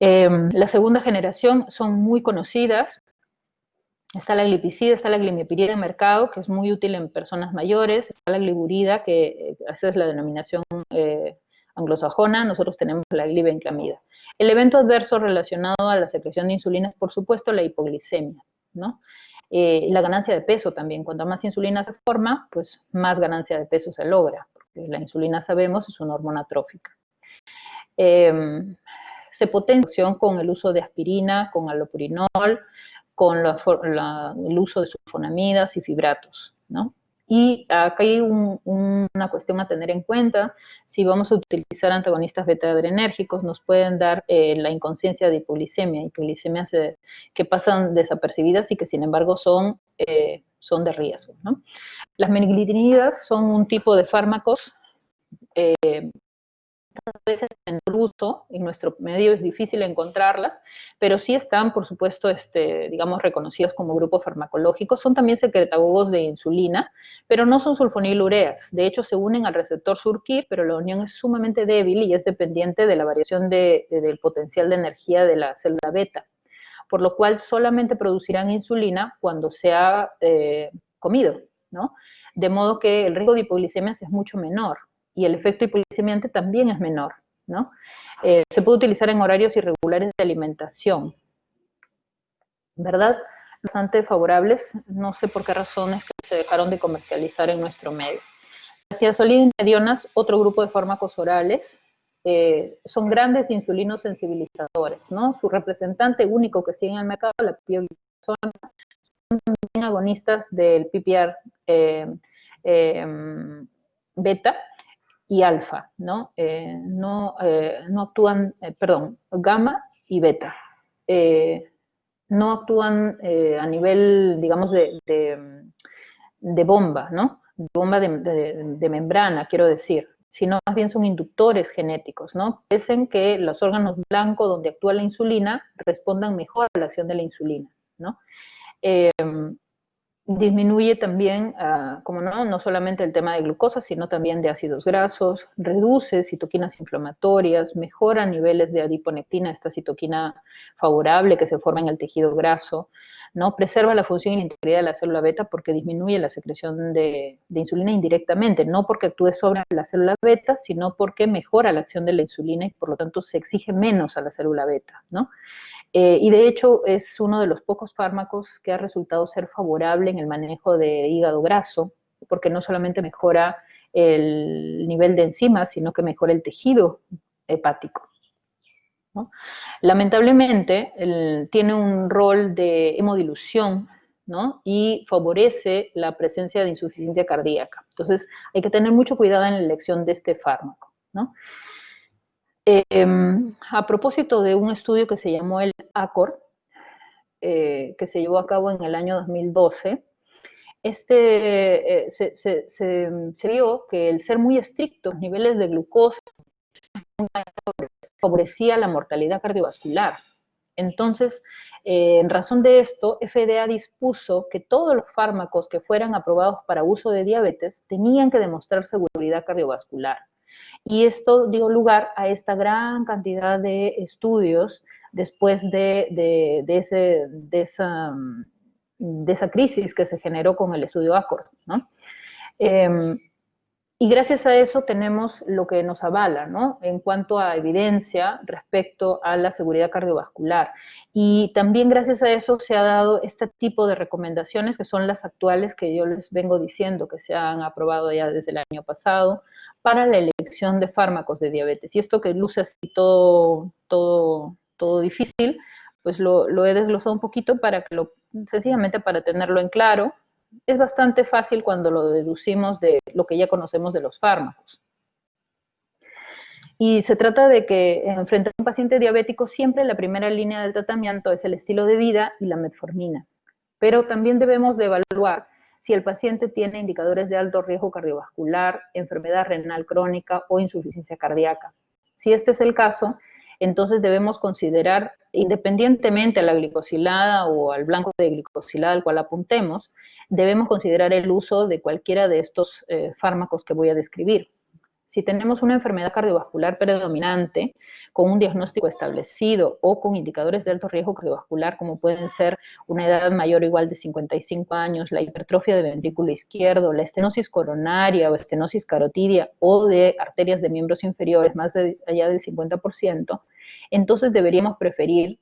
S1: La segunda generación son muy conocidas. Está la glipizida, está la glimepirida en mercado, que es muy útil en personas mayores. Está la gliburida, que esa es la denominación anglosajona. Nosotros tenemos la glibenclamida. El evento adverso relacionado a la secreción de insulina es, por supuesto, la hipoglicemia, ¿no? La ganancia de peso también. Cuanto más insulina se forma, pues más ganancia de peso se logra, porque la insulina, sabemos, es una hormona trófica. Se potencia con el uso de aspirina, con allopurinol, con el uso de sulfonamidas y fibratos, ¿no? Y acá hay una cuestión a tener en cuenta. Si vamos a utilizar antagonistas beta-adrenérgicos, nos pueden dar la inconsciencia de hipoglicemias que pasan desapercibidas y que sin embargo son de riesgo, ¿no? Las meglitinidas son un tipo de fármacos veces en uso, en nuestro medio es difícil encontrarlas, pero sí están, por supuesto, digamos, reconocidas como grupos farmacológicos. Son también secretagogos de insulina, pero no son sulfonilureas. De hecho, se unen al receptor SURKIR, pero la unión es sumamente débil y es dependiente de la variación del potencial de energía de la célula beta, por lo cual solamente producirán insulina cuando se ha comido, ¿no? De modo que el riesgo de hipoglicemias es mucho menor y el efecto hipoglicemiante también es menor, ¿no? Se puede utilizar en horarios irregulares de alimentación, ¿verdad? Bastante favorables, no sé por qué razones que se dejaron de comercializar en nuestro medio. Las tiazolidinedionas, otro grupo de fármacos orales, son grandes insulinosensibilizadores, ¿no? Su representante único que sigue en el mercado, la pioglitazona, son también agonistas del PPAR beta y alfa, ¿no? No actúan, gamma y beta. No actúan a nivel, digamos, de bomba, ¿no? Bomba de membrana, quiero decir, sino más bien son inductores genéticos, ¿no? Parecen que los órganos blancos donde actúa la insulina respondan mejor a la acción de la insulina, ¿no? Disminuye también, como no solamente el tema de glucosa, sino también de ácidos grasos, reduce citoquinas inflamatorias, mejora niveles de adiponectina, esta citoquina favorable que se forma en el tejido graso, ¿no? Preserva la función y la integridad de la célula beta porque disminuye la secreción de insulina indirectamente, no porque actúe sobre la célula beta, sino porque mejora la acción de la insulina y por lo tanto se exige menos a la célula beta, ¿no? Y de hecho es uno de los pocos fármacos que ha resultado ser favorable en el manejo de hígado graso, porque no solamente mejora el nivel de enzimas, sino que mejora el tejido hepático, ¿no? Lamentablemente, tiene un rol de hemodilución, ¿no? Y favorece la presencia de insuficiencia cardíaca. Entonces, hay que tener mucho cuidado en la elección de este fármaco, ¿no? A propósito de un estudio que se llamó el ACOR, que se llevó a cabo en el año 2012, se vio que el ser muy estrictos niveles de glucosa favorecía la mortalidad cardiovascular. Entonces, en razón de esto, FDA dispuso que todos los fármacos que fueran aprobados para uso de diabetes tenían que demostrar seguridad cardiovascular. Y esto dio lugar a esta gran cantidad de estudios después de esa crisis que se generó con el estudio ACORD, ¿no? Y gracias a eso tenemos lo que nos avala, ¿no? En cuanto a evidencia respecto a la seguridad cardiovascular. Y también gracias a eso se ha dado este tipo de recomendaciones que son las actuales que yo les vengo diciendo, que se han aprobado ya desde el año pasado, para la elección de fármacos de diabetes. Y esto que luce así todo difícil, pues lo he desglosado un poquito para que sencillamente para tenerlo en claro. Es bastante fácil cuando lo deducimos de lo que ya conocemos de los fármacos. Y se trata de que frente a un paciente diabético siempre la primera línea del tratamiento es el estilo de vida y la metformina. Pero también debemos de evaluar si el paciente tiene indicadores de alto riesgo cardiovascular, enfermedad renal crónica o insuficiencia cardíaca. Si este es el caso, entonces debemos considerar, independientemente a la glicosilada o al blanco de glicosilada al cual apuntemos, debemos considerar el uso de cualquiera de estos fármacos que voy a describir. Si tenemos una enfermedad cardiovascular predominante con un diagnóstico establecido o con indicadores de alto riesgo cardiovascular, como pueden ser una edad mayor o igual de 55 años, la hipertrofia del ventrículo izquierdo, la estenosis coronaria o estenosis carotidia o de arterias de miembros inferiores más allá del 50%, entonces deberíamos preferir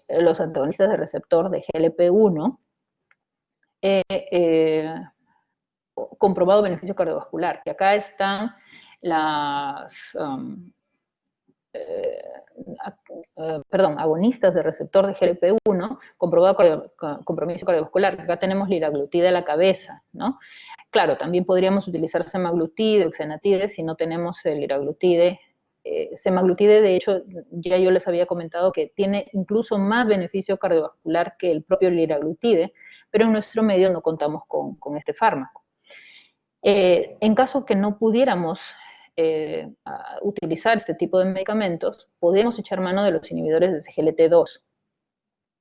S1: los antagonistas de receptor de GLP-1 comprobado beneficio cardiovascular, que acá están las agonistas de receptor de GLP-1, comprobado compromiso cardiovascular, que acá tenemos liraglutida a la cabeza, ¿no? Claro, también podríamos utilizar semaglutide o xenatide si no tenemos el liraglutide. Semaglutide, de hecho, ya yo les había comentado que tiene incluso más beneficio cardiovascular que el propio liraglutide, pero en nuestro medio no contamos con este fármaco. En caso que no pudiéramos utilizar este tipo de medicamentos, podemos echar mano de los inhibidores de SGLT2,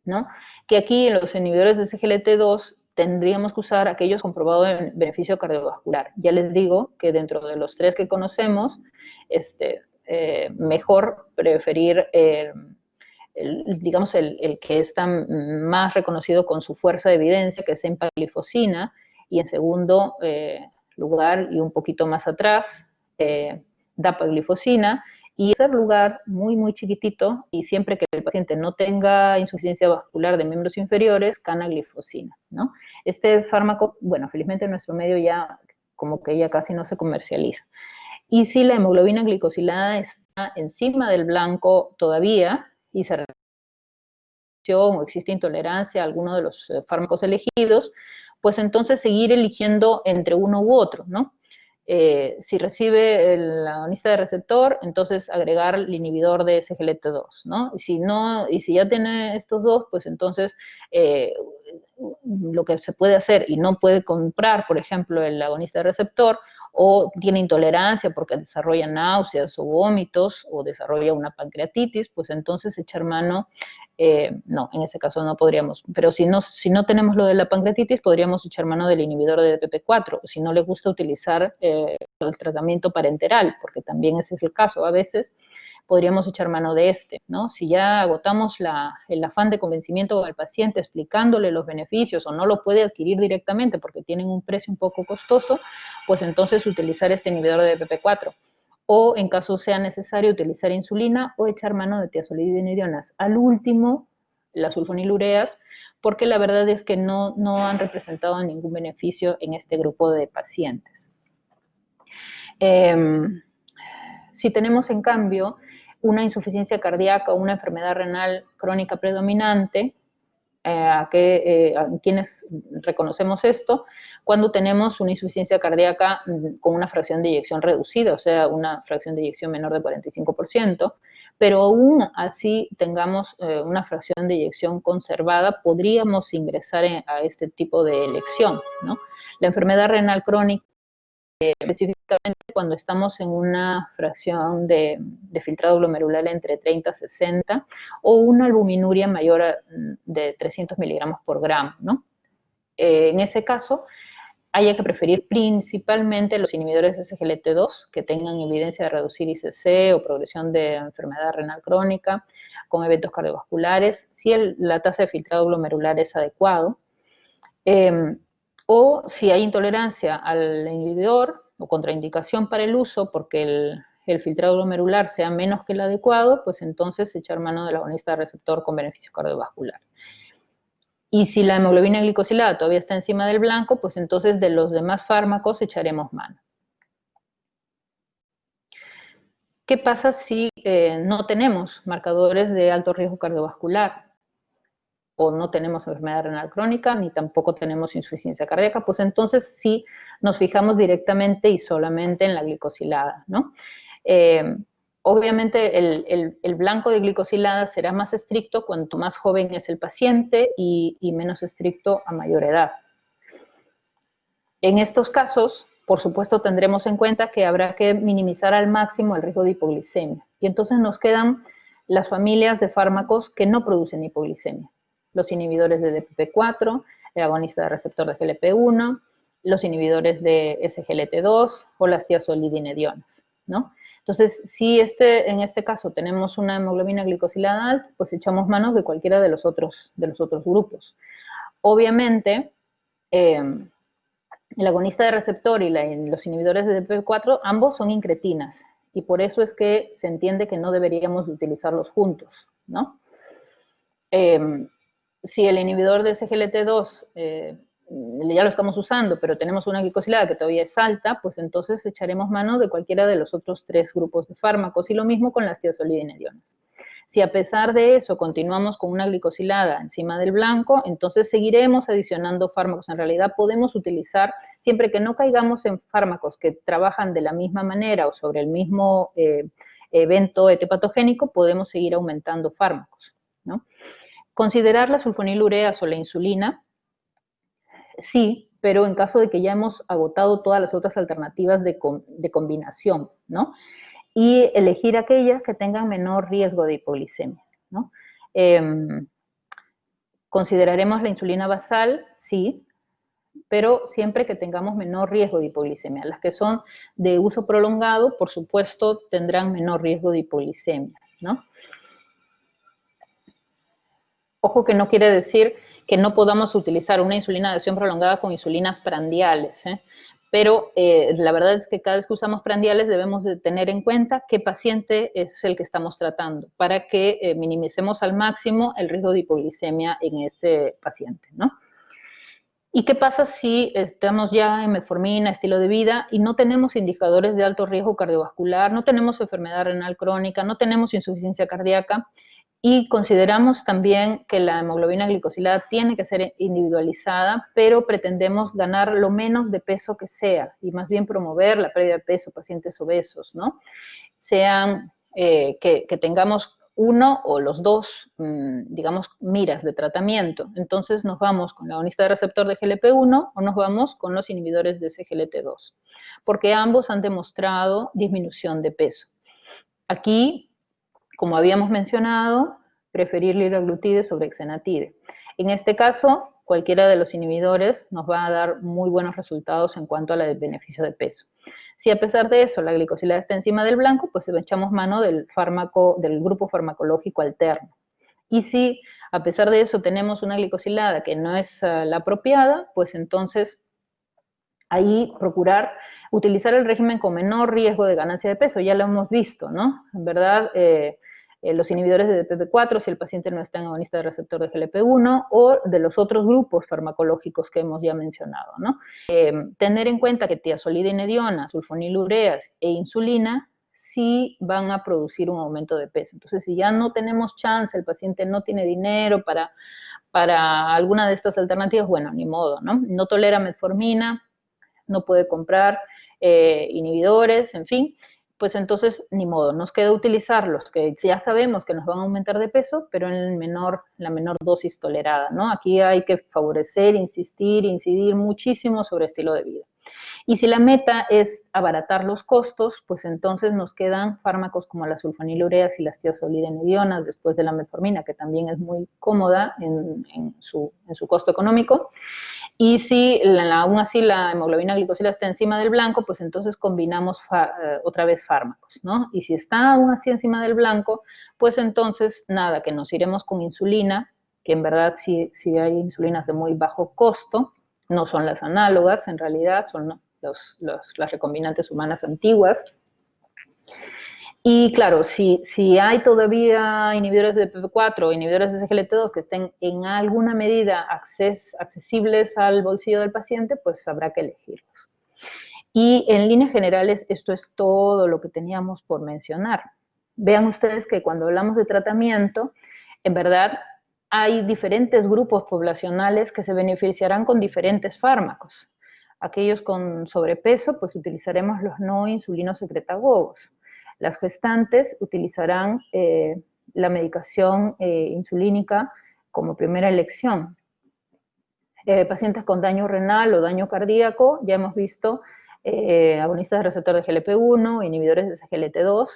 S1: ¿no? Que aquí en los inhibidores de SGLT2 tendríamos que usar aquellos comprobados en beneficio cardiovascular. Ya les digo que dentro de los 3 que conocemos, mejor preferir digamos, el que está más reconocido con su fuerza de evidencia, que es empaglifosina, y en segundo lugar, y un poquito más atrás, dapaglifosina, y en tercer lugar, muy, muy chiquitito, y siempre que el paciente no tenga insuficiencia vascular de miembros inferiores, canaglifosina, ¿no? Este fármaco, bueno, felizmente en nuestro medio ya como que ya casi no se comercializa. Y si la hemoglobina glicosilada está encima del blanco todavía, y se o existe intolerancia a alguno de los fármacos elegidos, pues entonces seguir eligiendo entre uno u otro, ¿no? Si recibe el agonista de receptor, entonces agregar el inhibidor de SGLT2, ¿no? Y si no, y si ya tiene estos dos, pues entonces lo que se puede hacer y no puede comprar, por ejemplo, el agonista de receptor, o tiene intolerancia porque desarrolla náuseas o vómitos, o desarrolla una pancreatitis, pues entonces echar mano, no, en ese caso no podríamos, pero si no tenemos lo de la pancreatitis, podríamos echar mano del inhibidor de DPP4, si no le gusta utilizar el tratamiento parenteral, porque también ese es el caso a veces, podríamos echar mano de este, ¿no? Si ya agotamos el afán de convencimiento al paciente explicándole los beneficios o no lo puede adquirir directamente porque tienen un precio un poco costoso, pues entonces utilizar este inhibidor de DPP4. O en caso sea necesario utilizar insulina o echar mano de tiazolidinedionas. Al último, las sulfonilureas, porque la verdad es que no han representado ningún beneficio en este grupo de pacientes. Si tenemos en cambio una insuficiencia cardíaca o una enfermedad renal crónica predominante, quienes reconocemos esto, cuando tenemos una insuficiencia cardíaca con una fracción de eyección reducida, o sea, una fracción de eyección menor de 45%, pero aún así tengamos una fracción de eyección conservada, podríamos ingresar a este tipo de elección, ¿no? La enfermedad renal crónica, específicamente cuando estamos en una fracción de filtrado glomerular entre 30 a 60 o una albuminuria mayor de 300 miligramos por gramo, ¿no? En ese caso, hay que preferir principalmente los inhibidores de SGLT2 que tengan evidencia de reducir ICC o progresión de enfermedad renal crónica con eventos cardiovasculares, si la tasa de filtrado glomerular es adecuado, o si hay intolerancia al inhibidor o contraindicación para el uso porque el filtrado glomerular sea menos que el adecuado, pues entonces echar mano del agonista de receptor con beneficio cardiovascular. Y si la hemoglobina glicosilada todavía está encima del blanco, pues entonces de los demás fármacos echaremos mano. ¿Qué pasa si no tenemos marcadores de alto riesgo cardiovascular? O no tenemos enfermedad renal crónica, ni tampoco tenemos insuficiencia cardíaca, pues entonces sí nos fijamos directamente y solamente en la glicosilada, ¿no? Obviamente el blanco de glicosilada será más estricto cuanto más joven es el paciente y menos estricto a mayor edad. En estos casos, por supuesto, tendremos en cuenta que habrá que minimizar al máximo el riesgo de hipoglicemia. Y entonces nos quedan las familias de fármacos que no producen hipoglicemia. Los inhibidores de DPP4, el agonista de receptor de GLP-1, los inhibidores de SGLT2 o las tiazolidinedionas, ¿no? Entonces, si en este caso tenemos una hemoglobina glicosilada alta, pues echamos manos de cualquiera de los otros grupos. Obviamente, el agonista de receptor y los inhibidores de DPP4, ambos son incretinas, y por eso es que se entiende que no deberíamos utilizarlos juntos, ¿no? Si el inhibidor de SGLT2 ya lo estamos usando, pero tenemos una glicosilada que todavía es alta, pues entonces echaremos mano de cualquiera de los otros 3 grupos de fármacos, y lo mismo con las tiazolidinedionas. Si a pesar de eso continuamos con una glicosilada encima del blanco, entonces seguiremos adicionando fármacos. En realidad podemos utilizar, siempre que no caigamos en fármacos que trabajan de la misma manera o sobre el mismo evento etipatogénico, podemos seguir aumentando fármacos, ¿no? Considerar la sulfonilureas o la insulina, sí, pero en caso de que ya hemos agotado todas las otras alternativas de combinación, ¿no? Y elegir aquellas que tengan menor riesgo de hipoglicemia, ¿no? Consideraremos la insulina basal, sí, pero siempre que tengamos menor riesgo de hipoglicemia. Las que son de uso prolongado, por supuesto, tendrán menor riesgo de hipoglicemia, ¿no? Ojo que no quiere decir que no podamos utilizar una insulina de acción prolongada con insulinas prandiales, pero la verdad es que cada vez que usamos prandiales debemos de tener en cuenta qué paciente es el que estamos tratando, para que minimicemos al máximo el riesgo de hipoglicemia en ese paciente, ¿no? ¿Y qué pasa si estamos ya en metformina, estilo de vida, y no tenemos indicadores de alto riesgo cardiovascular, no tenemos enfermedad renal crónica, no tenemos insuficiencia cardíaca, y consideramos también que la hemoglobina glicosilada tiene que ser individualizada, pero pretendemos ganar lo menos de peso que sea, y más bien promover la pérdida de peso, pacientes obesos, ¿no? Sean que tengamos uno o los dos, digamos, miras de tratamiento. Entonces nos vamos con la agonista de receptor de GLP-1 o nos vamos con los inhibidores de SGLT2, porque ambos han demostrado disminución de peso. Aquí, como habíamos mencionado, preferir liraglutide sobre exenatide. En este caso, cualquiera de los inhibidores nos va a dar muy buenos resultados en cuanto a la beneficio de peso. Si a pesar de eso la glicosilada está encima del blanco, pues echamos mano del grupo farmacológico alterno. Y si a pesar de eso tenemos una glicosilada que no es la apropiada, pues entonces ahí procurar utilizar el régimen con menor riesgo de ganancia de peso. Ya lo hemos visto, ¿no? En verdad, los inhibidores de DPP4, si el paciente no está en agonista de receptor de GLP-1, o de los otros grupos farmacológicos que hemos ya mencionado, ¿no? Tener en cuenta que tiazolidinedionas, sulfonilureas e insulina sí van a producir un aumento de peso. Entonces, si ya no tenemos chance, el paciente no tiene dinero para alguna de estas alternativas, bueno, ni modo, ¿no? No tolera metformina, no puede comprar inhibidores, en fin, pues entonces ni modo, nos queda utilizarlos, que ya sabemos que nos van a aumentar de peso, pero en la menor dosis tolerada, ¿no? Aquí hay que favorecer, insistir, incidir muchísimo sobre estilo de vida. Y si la meta es abaratar los costos, pues entonces nos quedan fármacos como las sulfonilureas y las tiazolidinedionas después de la metformina, que también es muy cómoda en su costo económico. Y si aún así la hemoglobina glicosilada está encima del blanco, pues entonces combinamos otra vez fármacos, ¿no? Y si está aún así encima del blanco, pues entonces nada, que nos iremos con insulina, que en verdad sí hay insulinas de muy bajo costo, no son las análogas, en realidad son las recombinantes humanas antiguas. Y claro, si hay todavía inhibidores de DPP4 o inhibidores de SGLT2 que estén en alguna medida accesibles al bolsillo del paciente, pues habrá que elegirlos. Y en líneas generales, esto es todo lo que teníamos por mencionar. Vean ustedes que cuando hablamos de tratamiento, en verdad hay diferentes grupos poblacionales que se beneficiarán con diferentes fármacos. Aquellos con sobrepeso, pues utilizaremos los no insulinos secretagogos. Las gestantes utilizarán la medicación insulínica como primera elección. Pacientes con daño renal o daño cardíaco, ya hemos visto agonistas de receptor de GLP-1, inhibidores de SGLT2,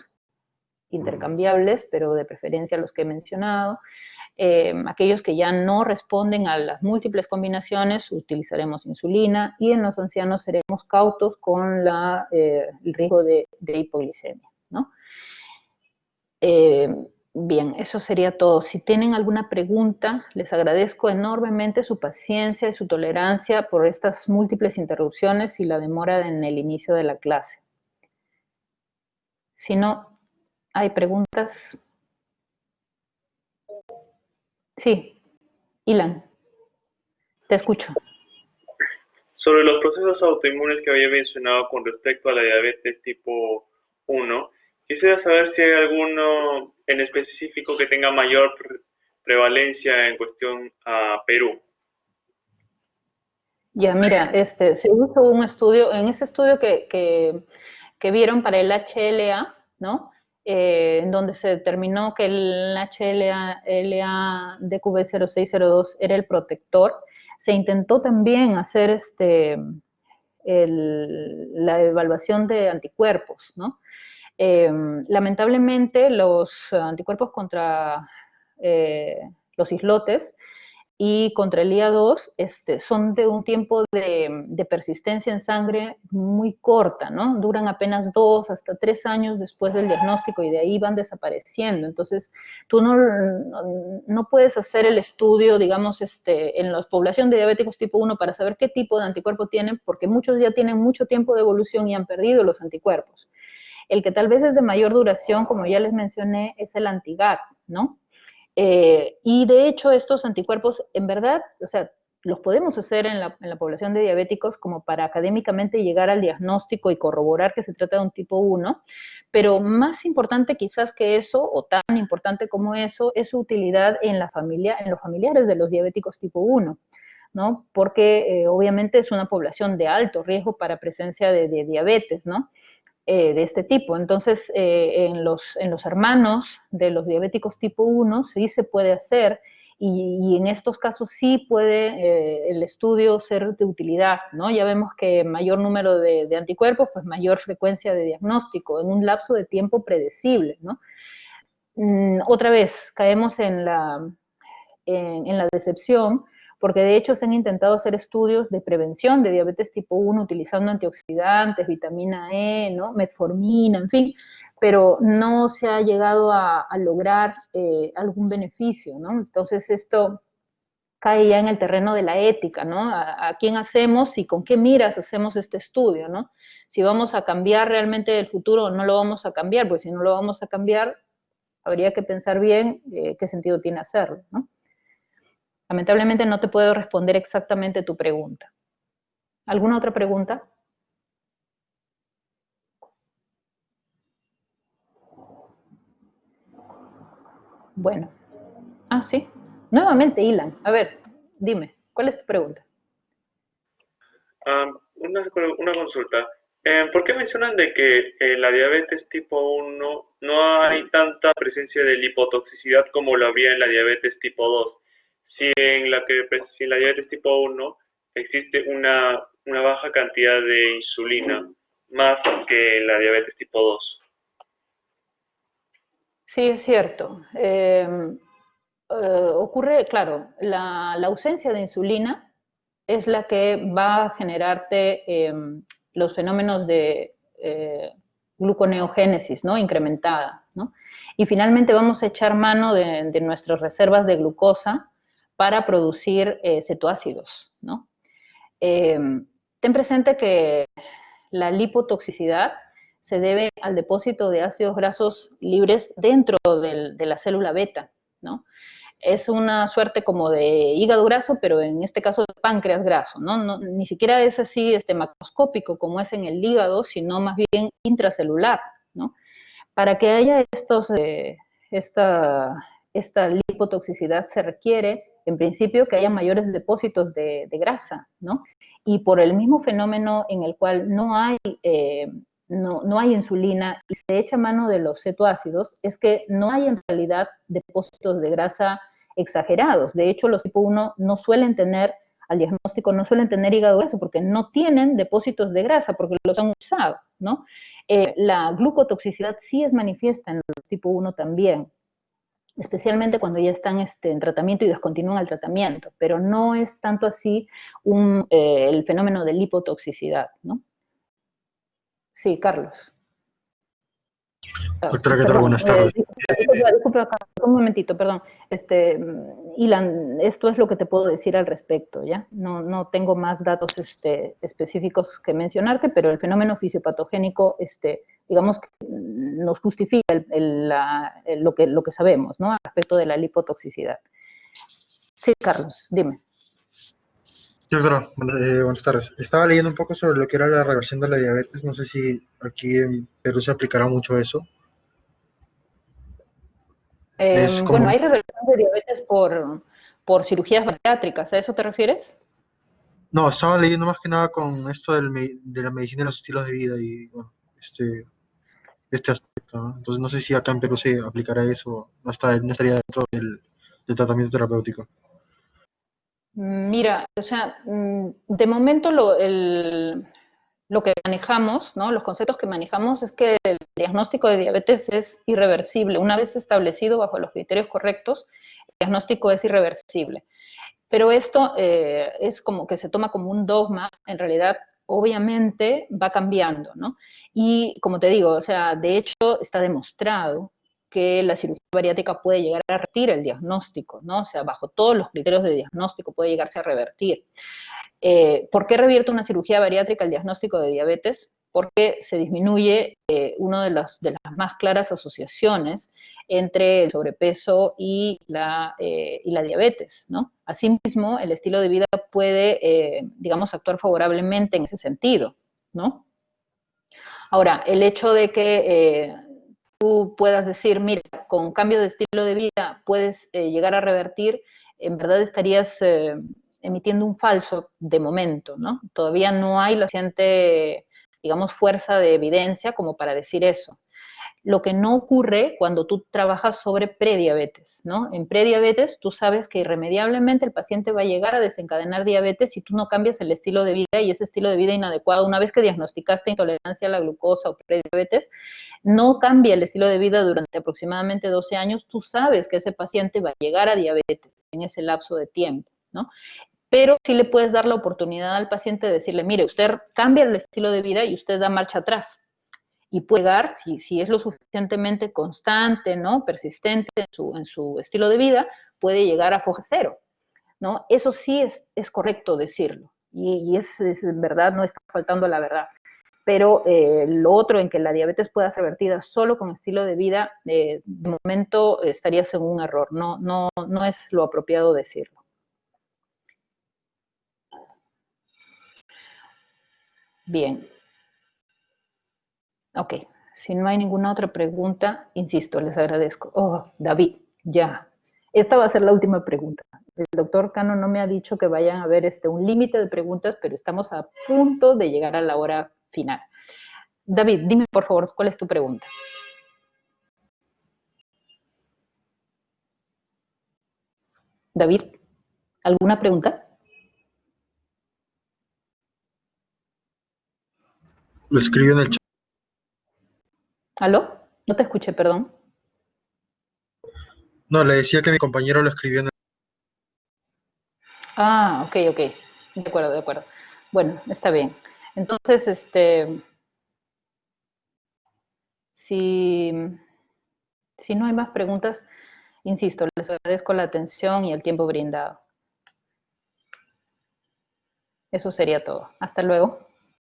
S1: intercambiables, pero de preferencia los que he mencionado. Aquellos que ya no responden a las múltiples combinaciones, utilizaremos insulina, y en los ancianos seremos cautos con el riesgo de hipoglicemia, ¿no? Bien, eso sería todo. Si tienen alguna pregunta, les agradezco enormemente su paciencia y su tolerancia por estas múltiples interrupciones y la demora en el inicio de la clase. Si no hay preguntas. Sí, Ilan, te escucho.
S5: Sobre los procesos autoinmunes que había mencionado con respecto a la diabetes tipo 1, quisiera saber si hay alguno en específico que tenga mayor prevalencia en cuestión a Perú.
S1: Ya, mira, se hizo un estudio, en ese estudio que vieron para el HLA, ¿no? En donde se determinó que el HLA-DQB0602 era el protector. Se intentó también hacer la evaluación de anticuerpos, ¿no? Lamentablemente, los anticuerpos contra los islotes y contra el IA2 son de un tiempo de persistencia en sangre muy corta, ¿no? Duran apenas 2 hasta 3 años después del diagnóstico y de ahí van desapareciendo. Entonces, tú no puedes hacer el estudio, digamos, en la población de diabéticos tipo 1 para saber qué tipo de anticuerpo tienen, porque muchos ya tienen mucho tiempo de evolución y han perdido los anticuerpos. El que tal vez es de mayor duración, como ya les mencioné, es el antiGAT, ¿no? Y de hecho estos anticuerpos, en verdad, o sea, los podemos hacer en la población de diabéticos como para académicamente llegar al diagnóstico y corroborar que se trata de un tipo 1, pero más importante quizás que eso, o tan importante como eso, es su utilidad en la familia, en los familiares de los diabéticos tipo 1, ¿no? Porque obviamente es una población de alto riesgo para presencia de diabetes, ¿no? De este tipo. Entonces, en los hermanos de los diabéticos tipo 1 sí se puede hacer y en estos casos sí puede el estudio ser de utilidad, ¿no? Ya vemos que mayor número de anticuerpos, pues mayor frecuencia de diagnóstico en un lapso de tiempo predecible, ¿no? Otra vez, caemos en la decepción, porque de hecho se han intentado hacer estudios de prevención de diabetes tipo 1 utilizando antioxidantes, vitamina E, ¿no? Metformina, en fin, pero no se ha llegado a lograr algún beneficio, ¿no? Entonces esto cae ya en el terreno de la ética, ¿no? ¿A quién hacemos y con qué miras hacemos este estudio, ¿no? Si vamos a cambiar realmente el futuro o no lo vamos a cambiar, pues si no lo vamos a cambiar, habría que pensar bien qué sentido tiene hacerlo, ¿no? Lamentablemente no te puedo responder exactamente tu pregunta. ¿Alguna otra pregunta? Bueno. Ah, sí. Nuevamente, Ilan. A ver, dime, ¿cuál es tu pregunta?
S5: Una consulta. ¿Por qué mencionan de que en la diabetes tipo 1 no hay tanta presencia de lipotoxicidad como lo habría en la diabetes tipo 2? Si en la diabetes tipo 1 existe una baja cantidad de insulina, más que en la diabetes tipo 2.
S1: Sí, es cierto. Ocurre, claro, la ausencia de insulina es la que va a generarte los fenómenos de gluconeogénesis, ¿no? Incrementada, ¿no? Y finalmente vamos a echar mano de nuestras reservas de glucosa para producir cetoácidos, ¿no? Ten presente que la lipotoxicidad se debe al depósito de ácidos grasos libres dentro de la célula beta, ¿no? Es una suerte como de hígado graso, pero en este caso de páncreas graso, ¿no? Ni siquiera es así macroscópico como es en el hígado, sino más bien intracelular, ¿no? Para que haya esta lipotoxicidad se requiere, en principio, que haya mayores depósitos de grasa, ¿no? Y por el mismo fenómeno en el cual no hay insulina y se echa mano de los cetoácidos, es que no hay en realidad depósitos de grasa exagerados. De hecho, los tipo 1 no suelen tener, al diagnóstico, no suelen tener hígado graso porque no tienen depósitos de grasa, porque los han usado, ¿no? La glucotoxicidad sí es manifiesta en los tipo 1 también. especialmente cuando ya están en tratamiento y descontinúan el tratamiento, pero no es tanto así el fenómeno de lipotoxicidad, ¿no? Sí, Carlos.
S6: Doctora, ¿qué tal? Buenas tardes.
S1: Disculpa, un momentito, perdón. Ilan, esto es lo que te puedo decir al respecto, ¿ya? No tengo más datos específicos que mencionarte, pero el fenómeno fisiopatogénico, digamos que nos justifica lo que sabemos, ¿no? Al respecto de la lipotoxicidad. Sí, Carlos, dime.
S6: Sí, doctora, buenas tardes. Estaba leyendo un poco sobre lo que era la reversión de la diabetes. No sé si aquí en Perú se aplicará mucho eso. Es como...
S1: Bueno, hay reversión de diabetes por cirugías bariátricas, ¿a eso te refieres?
S6: No, estaba leyendo más que nada con esto de la medicina y los estilos de vida y bueno, este aspecto, ¿no? Entonces no sé si acá en Perú se aplicará eso, no estaría dentro del tratamiento terapéutico.
S1: Mira, o sea, de momento lo que manejamos, ¿no? Los conceptos que manejamos es que el diagnóstico de diabetes es irreversible. Una vez establecido bajo los criterios correctos, el diagnóstico es irreversible. Pero esto es como que se toma como un dogma, en realidad obviamente va cambiando, ¿no? Y como te digo, o sea, de hecho está demostrado que la cirugía bariátrica puede llegar a revertir el diagnóstico, ¿no? O sea, bajo todos los criterios de diagnóstico puede llegarse a revertir. ¿Por qué revierte una cirugía bariátrica el diagnóstico de diabetes? Porque se disminuye una de las más claras asociaciones entre el sobrepeso y la diabetes, ¿no? Asimismo, el estilo de vida puede, digamos, actuar favorablemente en ese sentido, ¿no? Ahora, el hecho de que tú puedas decir, mira, con cambio de estilo de vida puedes llegar a revertir, en verdad estarías emitiendo un falso de momento, ¿no? Todavía no hay la suficiente, digamos, fuerza de evidencia como para decir eso. Lo que no ocurre cuando tú trabajas sobre prediabetes, ¿no? En prediabetes tú sabes que irremediablemente el paciente va a llegar a desencadenar diabetes si tú no cambias el estilo de vida, y ese estilo de vida inadecuado, una vez que diagnosticaste intolerancia a la glucosa o prediabetes, no cambia el estilo de vida durante aproximadamente 12 años, tú sabes que ese paciente va a llegar a diabetes en ese lapso de tiempo, ¿no? Pero sí le puedes dar la oportunidad al paciente de decirle, mire, usted cambia el estilo de vida y usted da marcha atrás. Y puede llegar, si es lo suficientemente constante, ¿no? Persistente en su estilo de vida, puede llegar a foja cero, ¿no? Eso sí es correcto decirlo. Y es verdad, no está faltando la verdad. Pero lo otro, en que la diabetes pueda ser revertida solo con estilo de vida, de momento estarías en un error. No es lo apropiado decirlo. Bien. Ok. Si no hay ninguna otra pregunta, insisto, les agradezco. Oh, David, ya. Esta va a ser la última pregunta. El doctor Cano no me ha dicho que vayan a ver un límite de preguntas, pero estamos a punto de llegar a la hora final. David, dime por favor, ¿cuál es tu pregunta? David, ¿alguna pregunta?
S6: Lo escribió en el chat.
S1: ¿Aló? No te escuché, perdón.
S6: No, le decía que mi compañero lo escribió en el...
S1: Ah, ok. De acuerdo. Bueno, está bien. Entonces, si no hay más preguntas, insisto, les agradezco la atención y el tiempo brindado. Eso sería todo. Hasta luego.